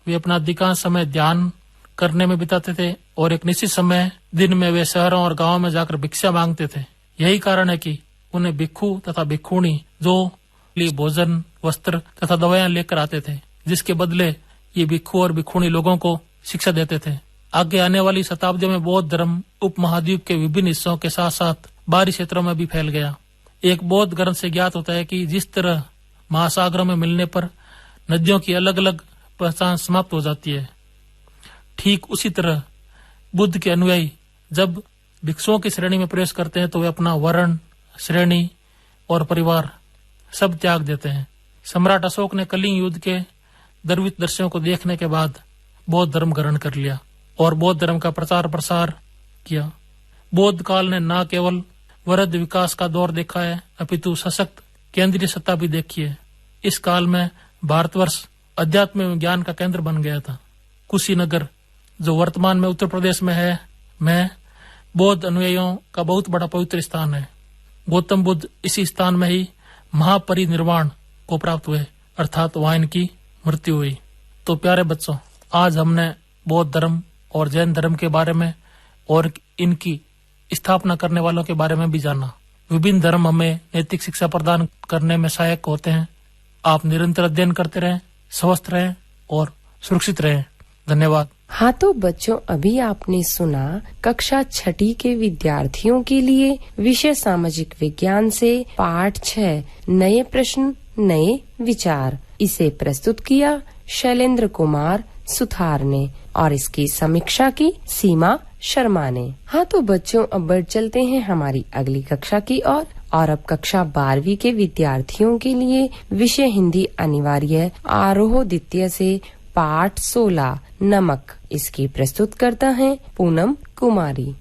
वे अपना अधिकांश समय ध्यान करने में बिताते थे और एक निश्चित समय दिन में वे शहरों और गांवों में जाकर भिक्षा मांगते थे। यही कारण है कि उन्हें भिक्षु तथा भिक्षुणी जो लिए भोजन, वस्त्र तथा दवाएं लेकर आते थे, जिसके बदले ये भिक्षु और भिक्षुणी लोगों को शिक्षा देते थे। आगे आने वाली शताब्दियों में बौद्ध धर्म उपमहाद्वीप के विभिन्न हिस्सों के साथ साथ बाहरी क्षेत्रों में भी फैल गया। एक बौद्ध ग्रंथ से ज्ञात होता है कि जिस तरह महासागरों में मिलने पर नदियों की अलग अलग पहचान समाप्त हो जाती है, ठीक उसी तरह बुद्ध के अनुयायी जब भिक्षुओं की श्रेणी में प्रवेश करते हैं तो वे अपना वर्ण, श्रेणी और परिवार सब त्याग देते हैं। सम्राट अशोक ने कलिंग युद्ध के द्रवित दृश्यों को देखने के बाद बौद्ध धर्म ग्रहण कर लिया और बौद्ध धर्म का प्रचार प्रसार किया। बौद्ध काल ने न केवल वृद्ध विकास का दौर देखा है, अपितु सशक्त केंद्रीय सत्ता भी देखी है। इस काल में भारतवर्ष अध्यात्म एवं ज्ञान का केंद्र बन गया था। कुशीनगर जो वर्तमान में उत्तर प्रदेश में है, में बौद्ध अनुयायियों का बहुत बड़ा पवित्र स्थान है। गौतम बुद्ध इसी स्थान में ही महापरिनिर्वाण को प्राप्त हुए, अर्थात वहां इनकी मृत्यु हुई। तो प्यारे बच्चों, आज हमने बौद्ध धर्म और जैन धर्म के बारे में और इनकी स्थापना करने वालों के बारे में भी जाना। विभिन्न धर्म हमें नैतिक शिक्षा प्रदान करने में सहायक होते हैं। आप निरंतर अध्ययन करते रहें, स्वस्थ रहें और सुरक्षित रहें। धन्यवाद। हाँ तो बच्चों, अभी आपने सुना कक्षा 6 के विद्यार्थियों के लिए विषय सामाजिक विज्ञान से पाठ 6 नए प्रश्न नए विचार। इसे प्रस्तुत किया शैलेंद्र कुमार सुथार ने और इसकी समीक्षा की सीमा शर्मा ने। हाँ तो बच्चों, अब बढ़ चलते हैं हमारी अगली कक्षा की ओर और अब कक्षा 12वीं के विद्यार्थियों के लिए विषय हिंदी अनिवार्य आरोह द्वितीय से पाठ 16 नमक। इसकी प्रस्तुत करता है पूनम कुमारी।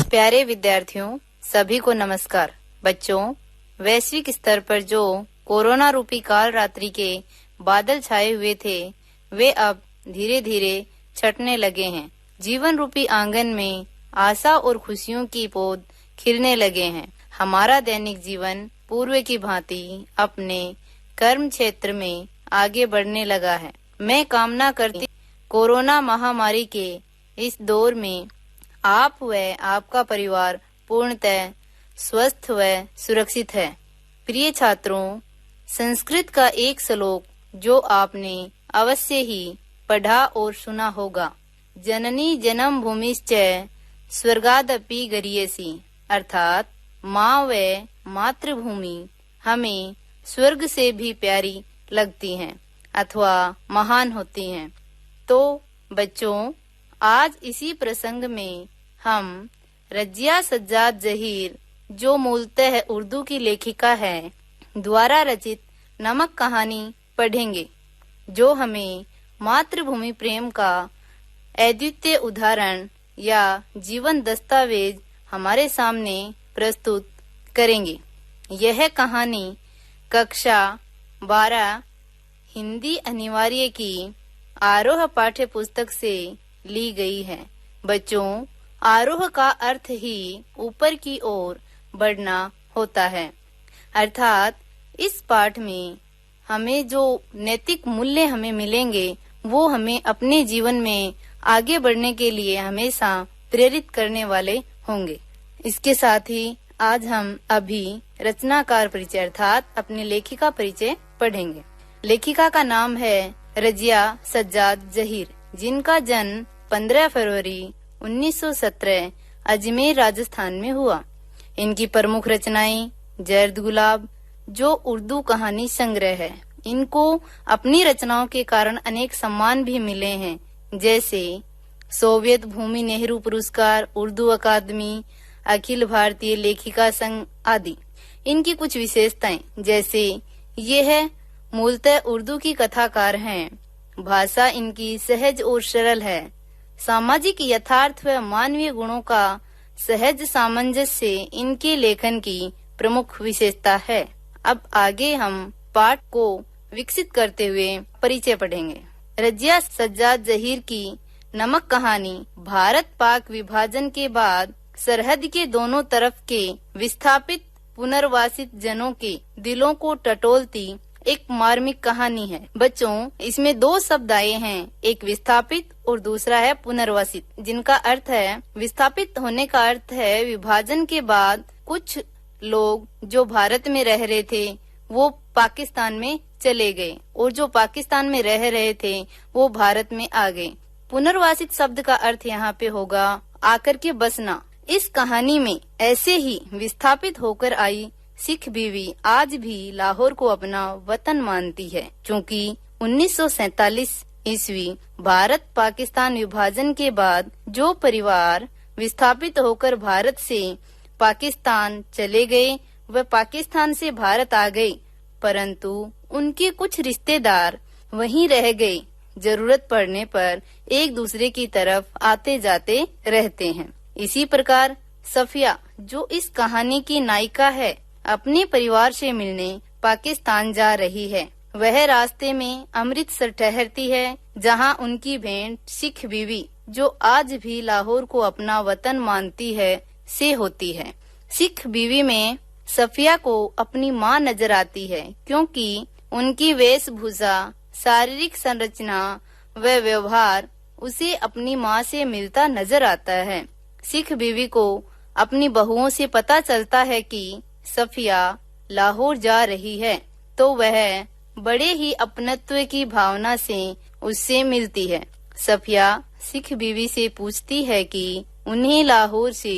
प्यारे विद्यार्थियों, सभी को नमस्कार। बच्चों, वैश्विक स्तर पर जो कोरोना रूपी काल रात्रि के बादल छाए हुए थे, वे अब धीरे धीरे छटने लगे हैं। जीवन रूपी आंगन में आशा और खुशियों की पौध खिलने लगे हैं। हमारा दैनिक जीवन पूर्व की भांति अपने कर्म क्षेत्र में आगे बढ़ने लगा है। मैं कामना करती कोरोना महामारी के इस दौर में आप व आपका परिवार पूर्णतः स्वस्थ व सुरक्षित है। प्रिय छात्रों, संस्कृत का एक श्लोक जो आपने अवश्य ही पढ़ा और सुना होगा, जननी जन्म भूमिश्च स्वर्गादपि गरीयसी, अर्थात माँ व मातृभूमि हमें स्वर्ग से भी प्यारी लगती हैं अथवा महान होती हैं। तो बच्चों, आज इसी प्रसंग में हम रजिया सज्जाद जहीर, जो मूलतः उर्दू की लेखिका है, द्वारा रचित नमक कहानी पढ़ेंगे, जो हमें मातृभूमि प्रेम का अद्वितीय उदाहरण या जीवन दस्तावेज हमारे सामने प्रस्तुत करेंगे। यह कहानी कक्षा 12 हिंदी अनिवार्य की आरोह पाठ्य पुस्तक से ली गई है। बच्चों, आरोह का अर्थ ही ऊपर की ओर बढ़ना होता है, अर्थात इस पाठ में हमें जो नैतिक मूल्य हमें मिलेंगे वो हमें अपने जीवन में आगे बढ़ने के लिए हमेशा प्रेरित करने वाले होंगे। इसके साथ ही आज हम अभी रचनाकार परिचय अर्थात अपनी लेखिका परिचय पढ़ेंगे। लेखिका का नाम है रजिया सज्जाद जहीर, जिनका जन्म 15 फरवरी 1917 अजमेर राजस्थान में हुआ। इनकी प्रमुख रचनाएं जर्द गुलाब, जो उर्दू कहानी संग्रह है। इनको अपनी रचनाओं के कारण अनेक सम्मान भी मिले हैं, जैसे सोवियत भूमि नेहरू पुरस्कार, उर्दू अकादमी, अखिल भारतीय लेखिका संघ आदि। इनकी कुछ विशेषताएं, जैसे यह मूलतः उर्दू की कथाकार हैं। भाषा इनकी सहज और सरल है। सामाजिक यथार्थ व मानवीय गुणों का सहज सामंजस्य इनके लेखन की प्रमुख विशेषता है। अब आगे हम पाठ को विकसित करते हुए परिचय पढ़ेंगे। रजिया सज्जाद जहीर की नमक कहानी भारत पाक विभाजन के बाद सरहद के दोनों तरफ के विस्थापित पुनर्वासित जनों के दिलों को टटोलती एक मार्मिक कहानी है। बच्चों, इसमें दो शब्द आए हैं, एक विस्थापित और दूसरा है पुनर्वासित, जिनका अर्थ है विस्थापित होने का अर्थ है विभाजन के बाद कुछ लोग जो भारत में रह रहे थे वो पाकिस्तान में चले गए और जो पाकिस्तान में रह रहे थे वो भारत में आ गए। पुनर्वासित शब्द का अर्थ यहाँ पे होगा आकर के बसना। इस कहानी में ऐसे ही विस्थापित होकर आई सिख बीवी आज भी लाहौर को अपना वतन मानती है, क्योंकि 1947 ईस्वी भारत पाकिस्तान विभाजन के बाद जो परिवार विस्थापित होकर भारत से पाकिस्तान चले गए वह पाकिस्तान से भारत आ गए, परंतु उनके कुछ रिश्तेदार वहीं रह गए। जरूरत पड़ने पर एक दूसरे की तरफ आते जाते रहते हैं। इसी प्रकार सफिया, जो इस कहानी की नायिका है, अपने परिवार से मिलने पाकिस्तान जा रही है। वह रास्ते में अमृतसर ठहरती है, जहां उनकी भेंट सिख बीवी, जो आज भी लाहौर को अपना वतन मानती है, से होती है। सिख बीवी में सफिया को अपनी माँ नजर आती है, क्योंकि उनकी वेशभूषा, शारीरिक संरचना व व्यवहार उसे अपनी माँ से मिलता नजर आता है। सिख बीवी को अपनी बहुओं से पता चलता है कि सफिया लाहौर जा रही है, तो वह बड़े ही अपनत्व की भावना से उससे मिलती है। सफिया सिख बीवी से पूछती है कि उन्हें लाहौर से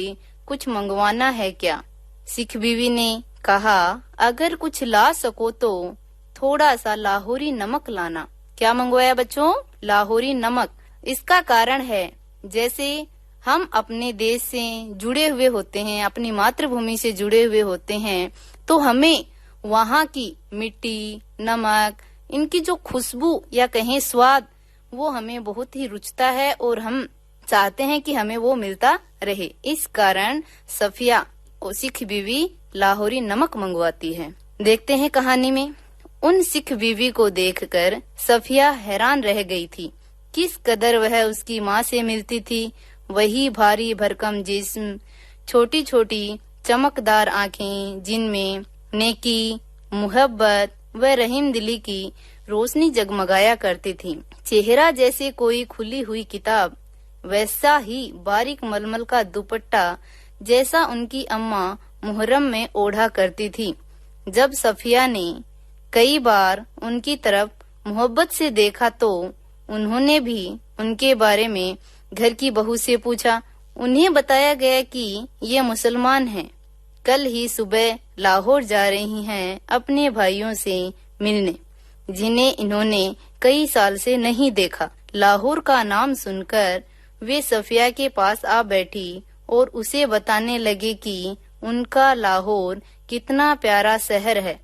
कुछ मंगवाना है क्या। सिख बीवी ने कहा, अगर कुछ ला सको तो थोड़ा सा लाहौरी नमक लाना। क्या मंगवाया बच्चों? लाहौरी नमक। इसका कारण है, जैसे हम अपने देश से जुड़े हुए होते हैं, अपनी मातृभूमि से जुड़े हुए होते हैं, तो हमें वहाँ की मिट्टी, नमक, इनकी जो खुशबू या कहें स्वाद, वो हमें बहुत ही रुचता है और हम चाहते हैं कि हमें वो मिलता रहे। इस कारण सफिया को सिख बीवी लाहौरी नमक मंगवाती है। देखते हैं कहानी में। उन सिख बीवी को देखकर सफिया हैरान रह गई थी। किस कदर वह उसकी माँ से मिलती थी। वही भारी भरकम जिस्म, छोटी छोटी चमकदार आँखें, जिनमें नेकी, मुहब्बत व रहीम दिली की रोशनी जगमगाया करती थी। चेहरा जैसे कोई खुली हुई किताब, वैसा ही बारीक मलमल का दुपट्टा जैसा उनकी अम्मा मुहर्रम में ओढ़ा करती थी। जब सफिया ने कई बार उनकी तरफ मोहब्बत से देखा तो उन्होंने भी उनके बारे में घर की बहू से पूछा। उन्हें बताया गया कि ये मुसलमान हैं, कल ही सुबह लाहौर जा रही हैं अपने भाइयों से मिलने, जिन्हें इन्होंने कई साल से नहीं देखा। लाहौर का नाम सुनकर वे सफिया के पास आ बैठी और उसे बताने लगे कि उनका लाहौर कितना प्यारा शहर है,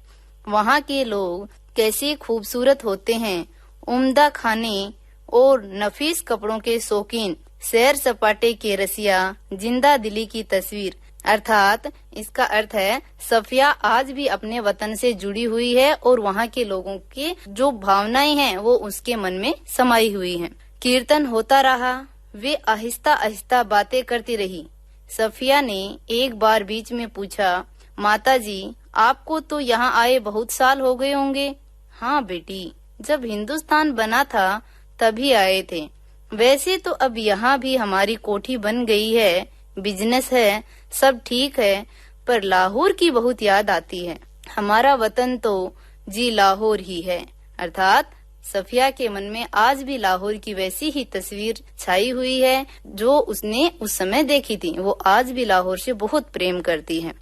वहाँ के लोग कैसे खूबसूरत होते हैं, उम्दा खाने और नफीस कपड़ों के शौकीन, सैर सपाटे के रसिया, जिंदा दिली की तस्वीर। अर्थात इसका अर्थ है सफिया आज भी अपने वतन से जुड़ी हुई है और वहाँ के लोगों के जो भावनाएं हैं वो उसके मन में समाई हुई हैं। कीर्तन होता रहा, वे आहिस्ता आहिस्ता बातें करती रही। सफिया ने एक बार बीच में पूछा, माताजी, आपको तो यहाँ आए बहुत साल हो गए होंगे। हाँ बेटी, जब हिंदुस्तान बना था तभी आए थे। वैसे तो अब यहाँ भी हमारी कोठी बन गई है, बिजनेस है, सब ठीक है, पर लाहौर की बहुत याद आती है। हमारा वतन तो जी लाहौर ही है। अर्थात सफिया के मन में आज भी लाहौर की वैसी ही तस्वीर छाई हुई है जो उसने उस समय देखी थी। वो आज भी लाहौर से बहुत प्रेम करती है।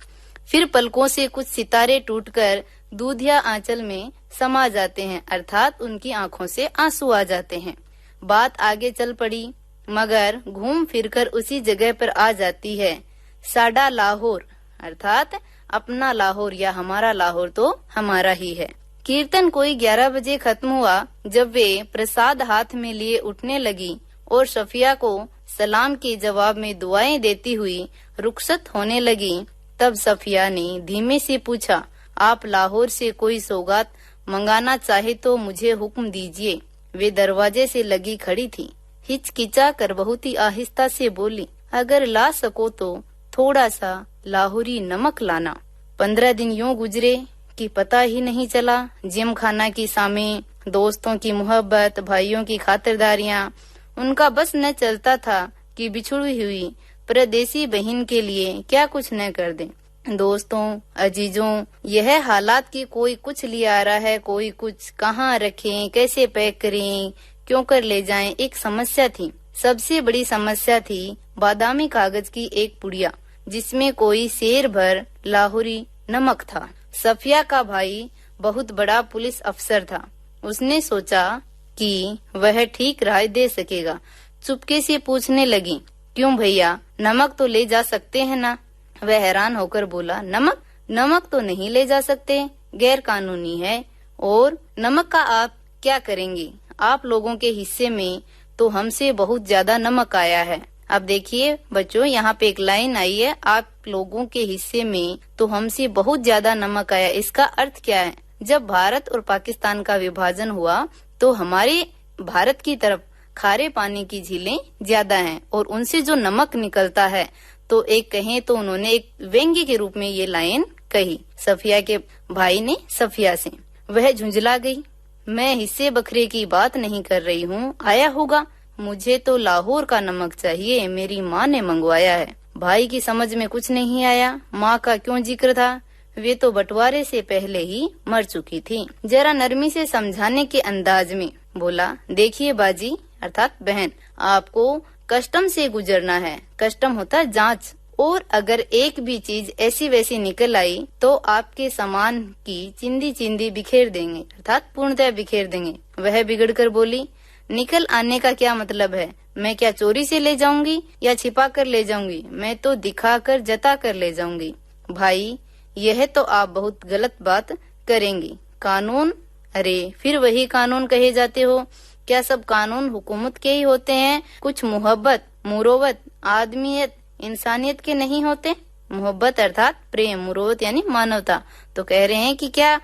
फिर पलकों से कुछ सितारे टूटकर दूधिया आंचल में समा जाते हैं, अर्थात उनकी आंखों से आंसू आ जाते हैं। बात आगे चल पड़ी, मगर घूम फिरकर उसी जगह पर आ जाती है। साडा लाहौर, अर्थात अपना लाहौर या हमारा लाहौर तो हमारा ही है। कीर्तन कोई 11 बजे खत्म हुआ। जब वे प्रसाद हाथ में लिए उठने लगी और सफिया को सलाम के जवाब में दुआएं देती हुई रुखसत होने लगी, तब सफिया ने धीमे से पूछा, आप लाहौर से कोई सौगात मंगाना चाहे तो मुझे हुक्म दीजिए। वे दरवाजे से लगी खड़ी थी, हिचकिचा कर बहुत ही आहिस्ता से बोली, अगर ला सको तो थोड़ा सा लाहौरी नमक लाना। 15 दिन यूं गुजरे कि पता ही नहीं चला। जिम खाना की सामे, दोस्तों की मोहब्बत, भाइयों की खातिरदारियां, उनका बस न चलता था कि बिछड़ी हुई परदेसी बहन के लिए क्या कुछ न कर दें। दोस्तों, अजीजों, यह हालात की कोई कुछ ले आ रहा है, कोई कुछ कहाँ रखें, कैसे पैक करें, क्यों कर ले जाएं, एक समस्या थी। सबसे बड़ी समस्या थी बादामी कागज की एक पुड़िया जिसमें कोई सेर भर लाहौरी नमक था। सफिया का भाई बहुत बड़ा पुलिस अफसर था। उसने सोचा कि वह ठीक राय दे सकेगा। चुपके से पूछने लगी, क्यों भैया, नमक तो ले जा सकते हैं ना? वह हैरान होकर बोला, नमक तो नहीं ले जा सकते, गैर कानूनी है। और नमक का आप क्या करेंगे? आप लोगों के हिस्से में तो हमसे बहुत ज्यादा नमक आया है। अब देखिए बच्चों, यहाँ पे एक लाइन आई है, आप लोगों के हिस्से में तो हमसे बहुत ज्यादा नमक आया। इसका अर्थ क्या है? जब भारत और पाकिस्तान का विभाजन हुआ तो हमारे भारत की तरफ खारे पानी की झीलें ज्यादा हैं और उनसे जो नमक निकलता है, तो एक कहें तो उन्होंने एक व्यंग्य के रूप में ये लाइन कही सफिया के भाई ने सफिया से। वह झुंझला गई, मैं हिस्से बखरे की बात नहीं कर रही हूँ, आया होगा, मुझे तो लाहौर का नमक चाहिए, मेरी माँ ने मंगवाया है। भाई की समझ में कुछ नहीं आया, माँ का क्यों जिक्र था, वे तो बंटवारे से पहले ही मर चुकी थी। जरा नरमी से समझाने के अंदाज में बोला, देखिए बाजी अर्थात बहन, आपको कस्टम से गुजरना है। कस्टम होता है जांच, और अगर एक भी चीज ऐसी वैसी निकल आई तो आपके सामान की चिंदी चिंदी बिखेर देंगे, अर्थात पूर्णतः बिखेर देंगे। वह बिगड़ कर बोली, निकल आने का क्या मतलब है? मैं क्या चोरी से ले जाऊंगी या छिपा कर ले जाऊंगी? मैं तो दिखा कर जता कर ले जाऊंगी। भाई, यह तो आप बहुत गलत बात करेंगी। कानून, अरे फिर वही कानून कहे जाते हो। क्या सब कानून हुकूमत के ही होते हैं? कुछ मोहब्बत, मुरोवत, आदमियत, इंसानियत के नहीं होते? मोहब्बत अर्थात प्रेम, मुरोवत यानी मानवता। तो कह रहे हैं कि क्या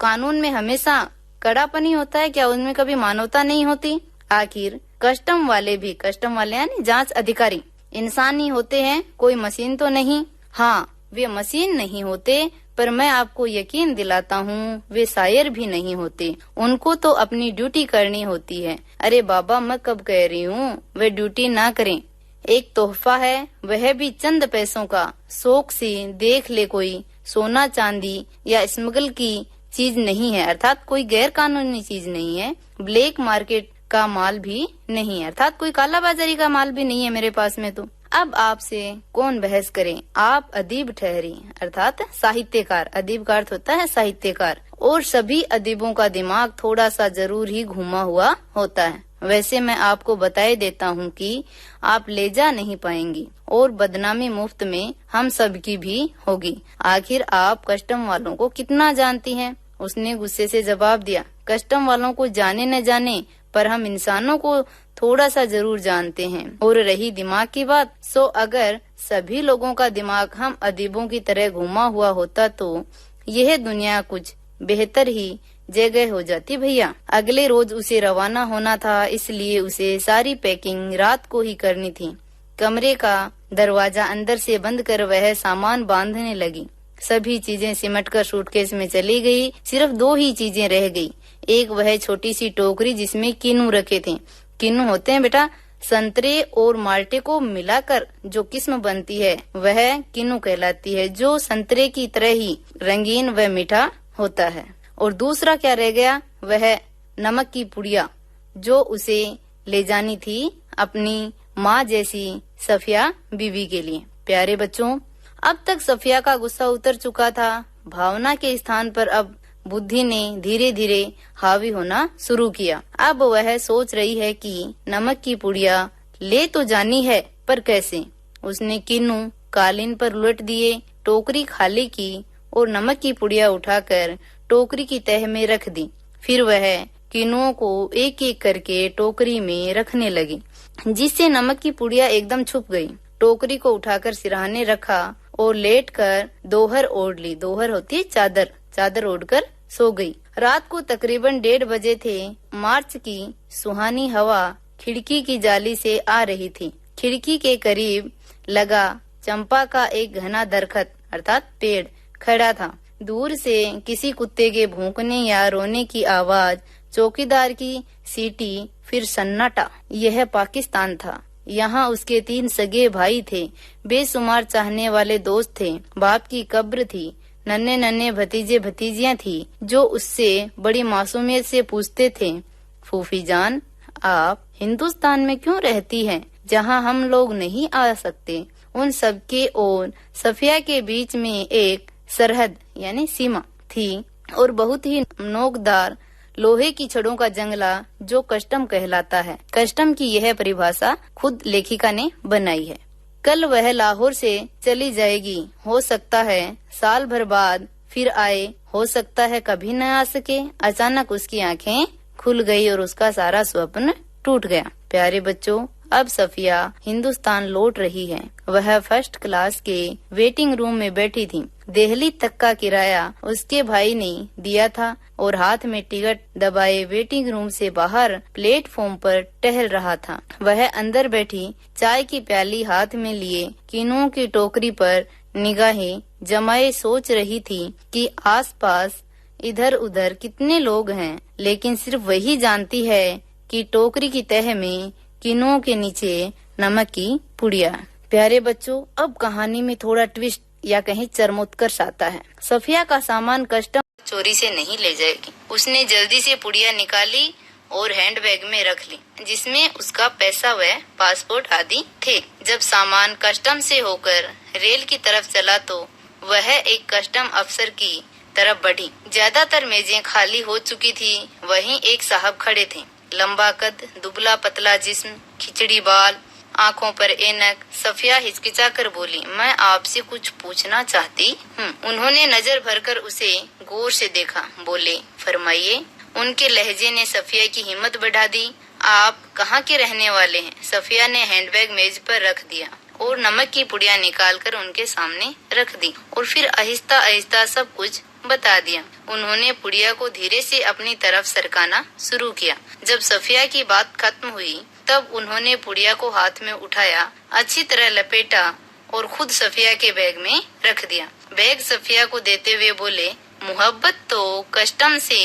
कानून में हमेशा कड़ापनी होता है? क्या उनमें कभी मानवता नहीं होती? आखिर कस्टम वाले भी, कस्टम वाले यानी जांच अधिकारी, इंसान ही होते हैं, कोई मशीन तो नहीं। हाँ, वे मशीन नहीं होते, पर मैं आपको यकीन दिलाता हूँ वे शायर भी नहीं होते। उनको तो अपनी ड्यूटी करनी होती है। अरे बाबा, मैं कब कह रही हूँ वे ड्यूटी ना करें। एक तोहफा है, वह भी चंद पैसों का, शौक से देख ले कोई, सोना चांदी या स्मगल की चीज नहीं है, अर्थात कोई गैर कानूनी चीज नहीं है। ब्लैक मार्केट का माल भी नहीं है, अर्थात कोई काला बाजारी का माल भी नहीं है मेरे पास में। तो अब आपसे कौन बहस करे? आप अदीब ठहरी, अर्थात साहित्यकार। अदीब का अर्थ होता है साहित्यकार। और सभी अदीबों का दिमाग थोड़ा सा जरूर ही घुमा हुआ होता है। वैसे मैं आपको बताए देता हूँ कि आप ले जा नहीं पाएंगी और बदनामी मुफ्त में हम सब की भी होगी। आखिर आप कस्टम वालों को कितना जानती हैं? उसने गुस्से से जवाब दिया, कस्टम वालों को जाने न जाने, पर हम इंसानों को थोड़ा सा जरूर जानते हैं। और रही दिमाग की बात, सो अगर सभी लोगों का दिमाग हम अदीबों की तरह घुमा हुआ होता तो यह दुनिया कुछ बेहतर ही जगह हो जाती भैया। अगले रोज उसे रवाना होना था, इसलिए उसे सारी पैकिंग रात को ही करनी थी। कमरे का दरवाजा अंदर से बंद कर वह सामान बांधने लगी। सभी चीजें सिमटकर सूटकेस में चली गई। सिर्फ 2 ही चीजें रह गई। एक वह छोटी सी टोकरी जिसमें किन्नू रखे थे। किन्नू होते हैं बेटा संतरे और माल्टे को मिलाकर जो किस्म बनती है वह किन्नू कहलाती है, जो संतरे की तरह ही रंगीन व मीठा होता है। और दूसरा क्या रह गया? वह नमक की पुड़िया जो उसे ले जानी थी अपनी माँ जैसी सफिया बीवी के लिए। प्यारे बच्चों, अब तक सफिया का गुस्सा उतर चुका था। भावना के स्थान पर अब बुद्धि ने धीरे धीरे हावी होना शुरू किया। अब वह सोच रही है कि नमक की पुड़िया ले तो जानी है, पर कैसे? उसने किन्नू कालीन पर उलट दिए, टोकरी खाली की और नमक की पुड़िया उठाकर टोकरी की तह में रख दी। फिर वह किन्नुओं को एक एक करके टोकरी में रखने लगी। जिससे नमक की पुड़िया एकदम छुप गई। टोकरी को उठाकर सिरहाने रखा और लेटकर दोहर ओढ़ ली। दोहर होती है चादर, चादर ओढ़कर सो गई। रात को तकरीबन 1:30 बजे थे। मार्च की सुहानी हवा खिड़की की जाली से आ रही थी। खिड़की के करीब लगा चंपा का एक घना दरखत अर्थात पेड़ खड़ा था। दूर से किसी कुत्ते के भौंकने या रोने की आवाज, चौकीदार की सीटी, फिर सन्नाटा। यह पाकिस्तान था। यहाँ उसके 3 सगे भाई थे। बेसुमार चाहने वाले दोस्त थे। बाप की कब्र थी। नन्हे नन्हे भतीजे भतीजियां थी जो उससे बड़ी मासूमियत से पूछते थे, फूफी जान आप हिंदुस्तान में क्यों रहती हैं, जहाँ हम लोग नहीं आ सकते। उन सबके और सफिया के बीच में एक सरहद यानी सीमा थी और बहुत ही नोकदार लोहे की छड़ों का जंगला जो कस्टम कहलाता है। कस्टम की यह परिभाषा खुद लेखिका ने बनाई है। कल वह लाहौर से चली जाएगी। हो सकता है साल भर बाद फिर आए, हो सकता है कभी न आ सके। अचानक उसकी आंखें खुल गई और उसका सारा स्वप्न टूट गया। प्यारे बच्चों, अब सफिया हिंदुस्तान लौट रही है। वह फर्स्ट क्लास के वेटिंग रूम में बैठी थी। दिल्ली तक का किराया उसके भाई ने दिया था और हाथ में टिकट दबाए वेटिंग रूम से बाहर प्लेटफॉर्म पर टहल रहा था। वह अंदर बैठी चाय की प्याली हाथ में लिए किनुओं की टोकरी पर निगाहें जमाए सोच रही थी कि आसपास इधर उधर कितने लोग हैं, लेकिन सिर्फ वही जानती है कि टोकरी की तह में किनुओं के नीचे नमक की पुड़िया। प्यारे बच्चों, अब कहानी में थोड़ा ट्विस्ट या कहीं चरमोत्कर्ष आता है। सफिया का सामान कस्टम चोरी से नहीं ले जाएगी। उसने जल्दी से पुड़िया निकाली और हैंडबैग में रख ली, जिसमें उसका पैसा व पासपोर्ट आदि थे। जब सामान कस्टम से होकर रेल की तरफ चला तो वह एक कस्टम अफसर की तरफ बढ़ी। ज्यादातर मेजें खाली हो चुकी थी। वहीं एक साहब खड़े थे। लंबा कद, दुबला पतला जिस्म, खिचड़ी बाल, आँखों पर ऐनक। सफिया हिचकिचा कर बोली, मैं आपसे कुछ पूछना चाहती हूँ। उन्होंने नजर भरकर उसे गौर से देखा। बोले, फरमाइए। उनके लहजे ने सफिया की हिम्मत बढ़ा दी। आप कहाँ के रहने वाले हैं? सफिया ने हैंडबैग मेज पर रख दिया और नमक की पुड़िया निकालकर उनके सामने रख दी और फिर आहिस्ता आहिस्ता सब कुछ बता दिया। उन्होंने पुड़िया को धीरे से अपनी तरफ सरकाना शुरू किया। जब सफिया की बात खत्म हुई तब उन्होंने पुड़िया को हाथ में उठाया, अच्छी तरह लपेटा और खुद सफिया के बैग में रख दिया। बैग सफिया को देते हुए बोले, मोहब्बत तो कस्टम से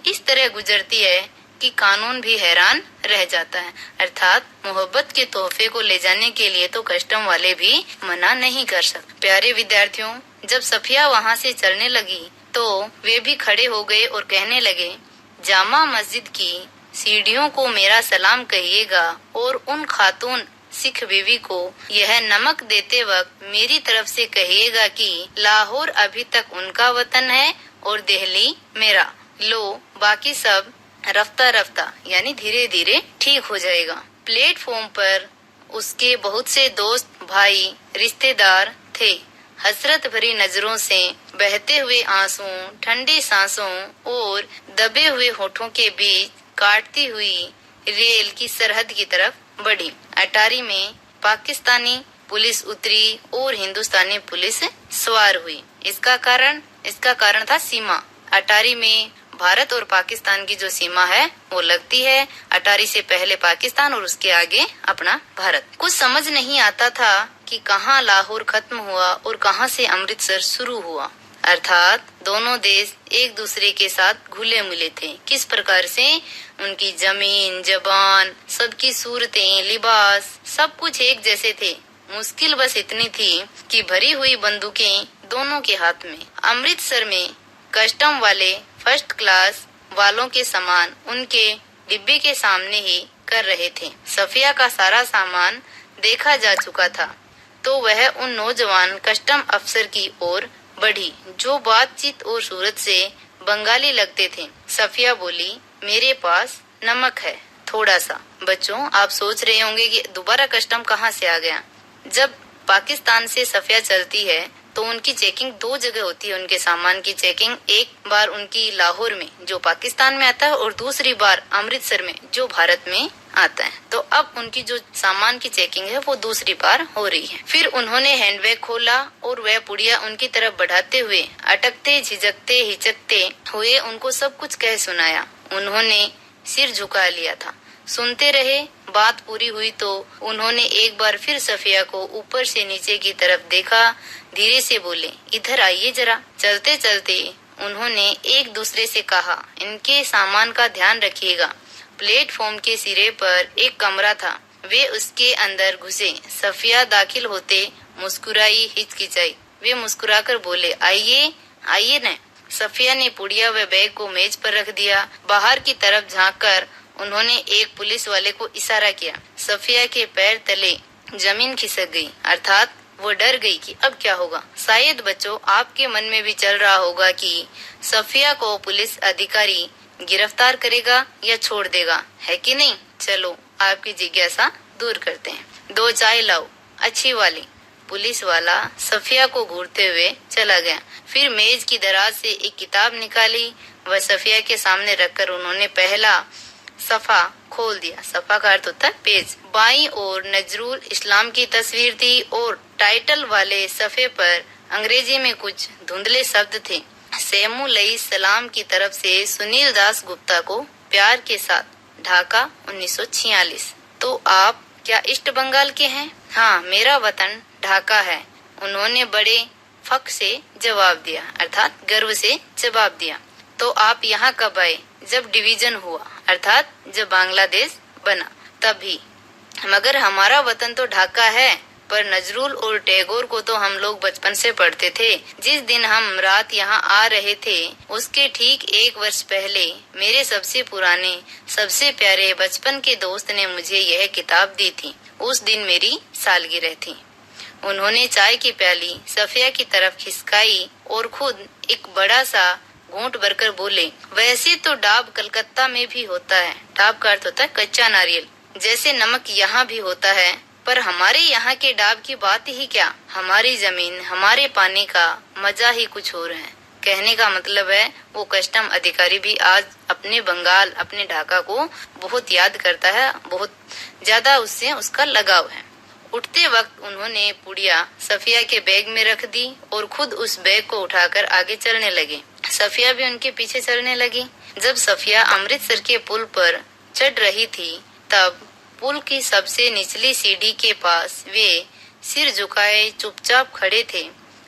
इस तरह गुजरती है कि कानून भी हैरान रह जाता है। अर्थात मोहब्बत के तोहफे को ले जाने के लिए तो कस्टम वाले भी मना नहीं कर सकते। प्यारे विद्यार्थियों, जब सफिया वहाँ से चलने लगी तो वे भी खड़े हो गए और कहने लगे, जामा मस्जिद की सीढ़ियों को मेरा सलाम कहिएगा और उन खातून सिख बीवी को यह नमक देते वक्त मेरी तरफ से कहिएगा कि लाहौर अभी तक उनका वतन है और दिल्ली मेरा। लो, बाकी सब रफ्ता रफ्ता यानी धीरे धीरे ठीक हो जाएगा। प्लेटफॉर्म पर उसके बहुत से दोस्त, भाई, रिश्तेदार थे। हसरत भरी नजरों से बहते हुए आंसुओं, ठंडी सांसों और दबे हुए होठों के बीच काटती हुई रेल की सरहद की तरफ बढ़ी। अटारी में पाकिस्तानी पुलिस उतरी और हिंदुस्तानी पुलिस सवार हुई। इसका कारण था सीमा। अटारी में भारत और पाकिस्तान की जो सीमा है वो लगती है। अटारी से पहले पाकिस्तान और उसके आगे अपना भारत। कुछ समझ नहीं आता था कि कहाँ लाहौर खत्म हुआ और कहाँ से अमृतसर शुरू हुआ। अर्थात दोनों देश एक दूसरे के साथ घुले मिले थे। किस प्रकार से उनकी जमीन, जबान, सबकी सूरतें, लिबास, सब कुछ एक जैसे थे। मुश्किल बस इतनी थी कि भरी हुई बंदूकें दोनों के हाथ में। अमृतसर में कस्टम वाले फर्स्ट क्लास वालों के सामान उनके डिब्बे के सामने ही कर रहे थे। सफिया का सारा सामान देखा जा चुका था तो वह उन नौजवान कस्टम अफसर की ओर बढ़ी जो बातचीत और सूरत से बंगाली लगते थे। सफिया बोली, मेरे पास नमक है थोड़ा सा। बच्चों, आप सोच रहे होंगे कि दोबारा कस्टम कहाँ से आ गया। जब पाकिस्तान से सफिया चलती है तो उनकी चेकिंग 2 जगह होती है, उनके सामान की चेकिंग। एक बार उनकी लाहौर में जो पाकिस्तान में आता है और दूसरी बार अमृतसर में जो भारत में आता है। तो अब उनकी जो सामान की चेकिंग है वो दूसरी बार हो रही है। फिर उन्होंने हैंडबैग खोला और वह पुड़िया उनकी तरफ बढ़ाते हुए अटकते झिझकते हिचकते हुए उनको सब कुछ कह सुनाया। उन्होंने सिर झुका लिया था, सुनते रहे। बात पूरी हुई तो उन्होंने एक बार फिर सफिया को ऊपर से नीचे की तरफ देखा, धीरे से बोले, इधर आइए जरा। चलते चलते उन्होंने एक दूसरे से कहा, इनके सामान का ध्यान रखिएगा। प्लेटफॉर्म के सिरे पर एक कमरा था, वे उसके अंदर घुसे। सफिया दाखिल होते मुस्कुराई, हिचकिचाई। वे मुस्कुराकर बोले, आइए आइए न। सफिया ने पुड़िया व बैग को मेज पर रख दिया। बाहर की तरफ झांककर उन्होंने एक पुलिस वाले को इशारा किया। सफिया के पैर तले जमीन खिसक गई, अर्थात वो डर गई कि अब क्या होगा। शायद बच्चों आपके मन में भी चल रहा होगा कि सफिया को पुलिस अधिकारी गिरफ्तार करेगा या छोड़ देगा, है कि नहीं। चलो आपकी जिज्ञासा दूर करते हैं। 2 चाय लाओ, अच्छी वाली। पुलिस वाला सफिया को घूरते हुए चला गया। फिर मेज की दराज से एक किताब निकाली, वह सफिया के सामने रखकर उन्होंने पहला सफा खोल दिया। सफा का अर्थ होता है पेज। बाईं ओर नजरुल इस्लाम की तस्वीर थी और टाइटल वाले सफे पर अंग्रेजी में कुछ धुंधले शब्द थे। सैमुलई सलाम की तरफ से सुनील दास गुप्ता को प्यार के साथ, ढाका 1946। तो आप क्या ईस्ट बंगाल के हैं? हाँ, मेरा वतन ढाका है। उन्होंने बड़े फख्र से जवाब दिया, अर्थात गर्व से जवाब दिया। तो आप यहाँ कब आए? जब डिवीजन हुआ, अर्थात जब बांग्लादेश बना तभी। मगर हमारा वतन तो ढाका है, पर नजरुल और टैगोर को तो हम लोग बचपन से पढ़ते थे। जिस दिन हम रात यहाँ आ रहे थे उसके ठीक 1 वर्ष पहले मेरे सबसे पुराने सबसे प्यारे बचपन के दोस्त ने मुझे यह किताब दी थी। उस दिन मेरी सालगिरह थी। उन्होंने चाय की प्याली सफिया की तरफ खिसकाई और खुद एक बड़ा सा घूंट भरकर बोले, वैसे तो डाब कलकत्ता में भी होता है। डाब का अर्थ होता है कच्चा नारियल, जैसे नमक यहाँ भी होता है, पर हमारे यहाँ के डाब की बात ही क्या। हमारी जमीन, हमारे पानी का मजा ही कुछ और है। कहने का मतलब है वो कस्टम अधिकारी भी आज अपने बंगाल, अपने ढाका को बहुत याद करता है, बहुत ज्यादा उससे उसका लगाव है। उठते वक्त उन्होंने पुड़िया सफिया के बैग में रख दी और खुद उस बैग को उठाकर आगे चलने लगे। सफिया भी उनके पीछे चलने लगी। जब सफिया अमृतसर के पुल पर चढ़ रही थी तब पुल की सबसे निचली सीढ़ी के पास वे सिर झुकाए चुपचाप खड़े थे।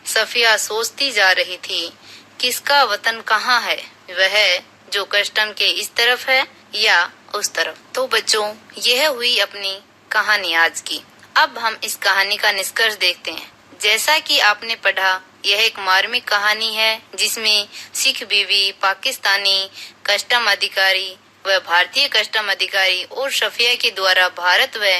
सफिया सोचती जा रही थी, किसका वतन कहाँ है, वह जो कस्टम के इस तरफ है या उस तरफ। तो बच्चों, यह हुई अपनी कहानी आज की। अब हम इस कहानी का निष्कर्ष देखते हैं। जैसा कि आपने पढ़ा, यह एक मार्मिक कहानी है जिसमें सिख बीवी, पाकिस्तानी कस्टम अधिकारी व भारतीय कस्टम अधिकारी और सफिया के द्वारा भारत व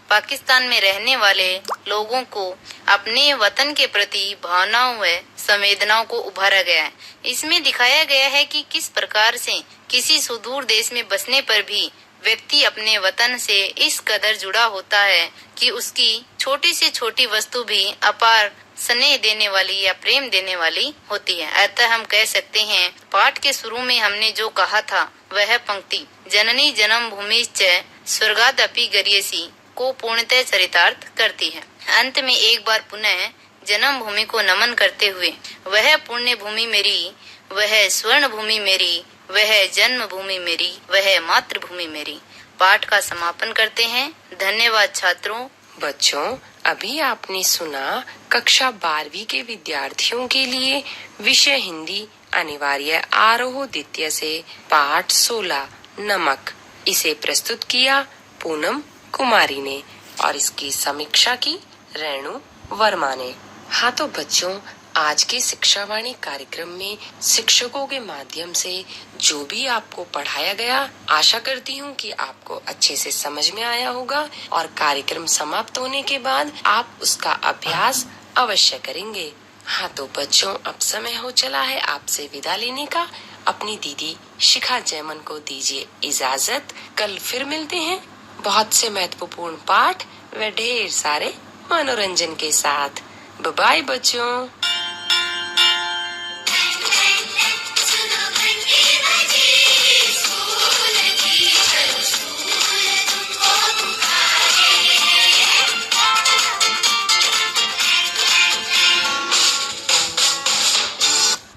पाकिस्तान में रहने वाले लोगों को अपने वतन के प्रति भावनाओं व संवेदनाओं को उभारा गया है। इसमें दिखाया गया है कि किस प्रकार से किसी सुदूर देश में बसने पर भी व्यक्ति अपने वतन से इस कदर जुड़ा होता है कि उसकी छोटी से छोटी वस्तु भी अपार स्नेह देने वाली या प्रेम देने वाली होती है। अतः हम कह सकते हैं, पाठ के शुरू में हमने जो कहा था वह पंक्ति जननी जन्म भूमि च स्वर्गादपि गरियसी को पूर्णतः चरितार्थ करती है। अंत में एक बार पुनः जन्म भूमि को नमन करते हुए, वह पुण्य भूमि मेरी, वह स्वर्ण भूमि मेरी, वह जन्म भूमि मेरी, वह मातृभूमि मेरी, पाठ का समापन करते हैं। धन्यवाद छात्रों। बच्चों, अभी आपने सुना कक्षा 12वीं के विद्यार्थियों के लिए विषय हिंदी अनिवार्य आरोह द्वितीय से पाठ 16 नमक। इसे प्रस्तुत किया पूनम कुमारी ने और इसकी समीक्षा की रेणु वर्मा ने। हाँ तो बच्चों, आज के शिक्षावाणी कार्यक्रम में शिक्षकों के माध्यम से जो भी आपको पढ़ाया गया, आशा करती हूँ कि आपको अच्छे से समझ में आया होगा और कार्यक्रम समाप्त होने के बाद आप उसका अभ्यास अवश्य करेंगे। हाँ तो बच्चों, अब समय हो चला है आपसे विदा लेने का। अपनी दीदी शिखा जयमन को दीजिए इजाजत। कल फिर मिलते हैं बहुत से महत्वपूर्ण पाठ व ढेर सारे मनोरंजन के साथ। बाय बाय बच्चों।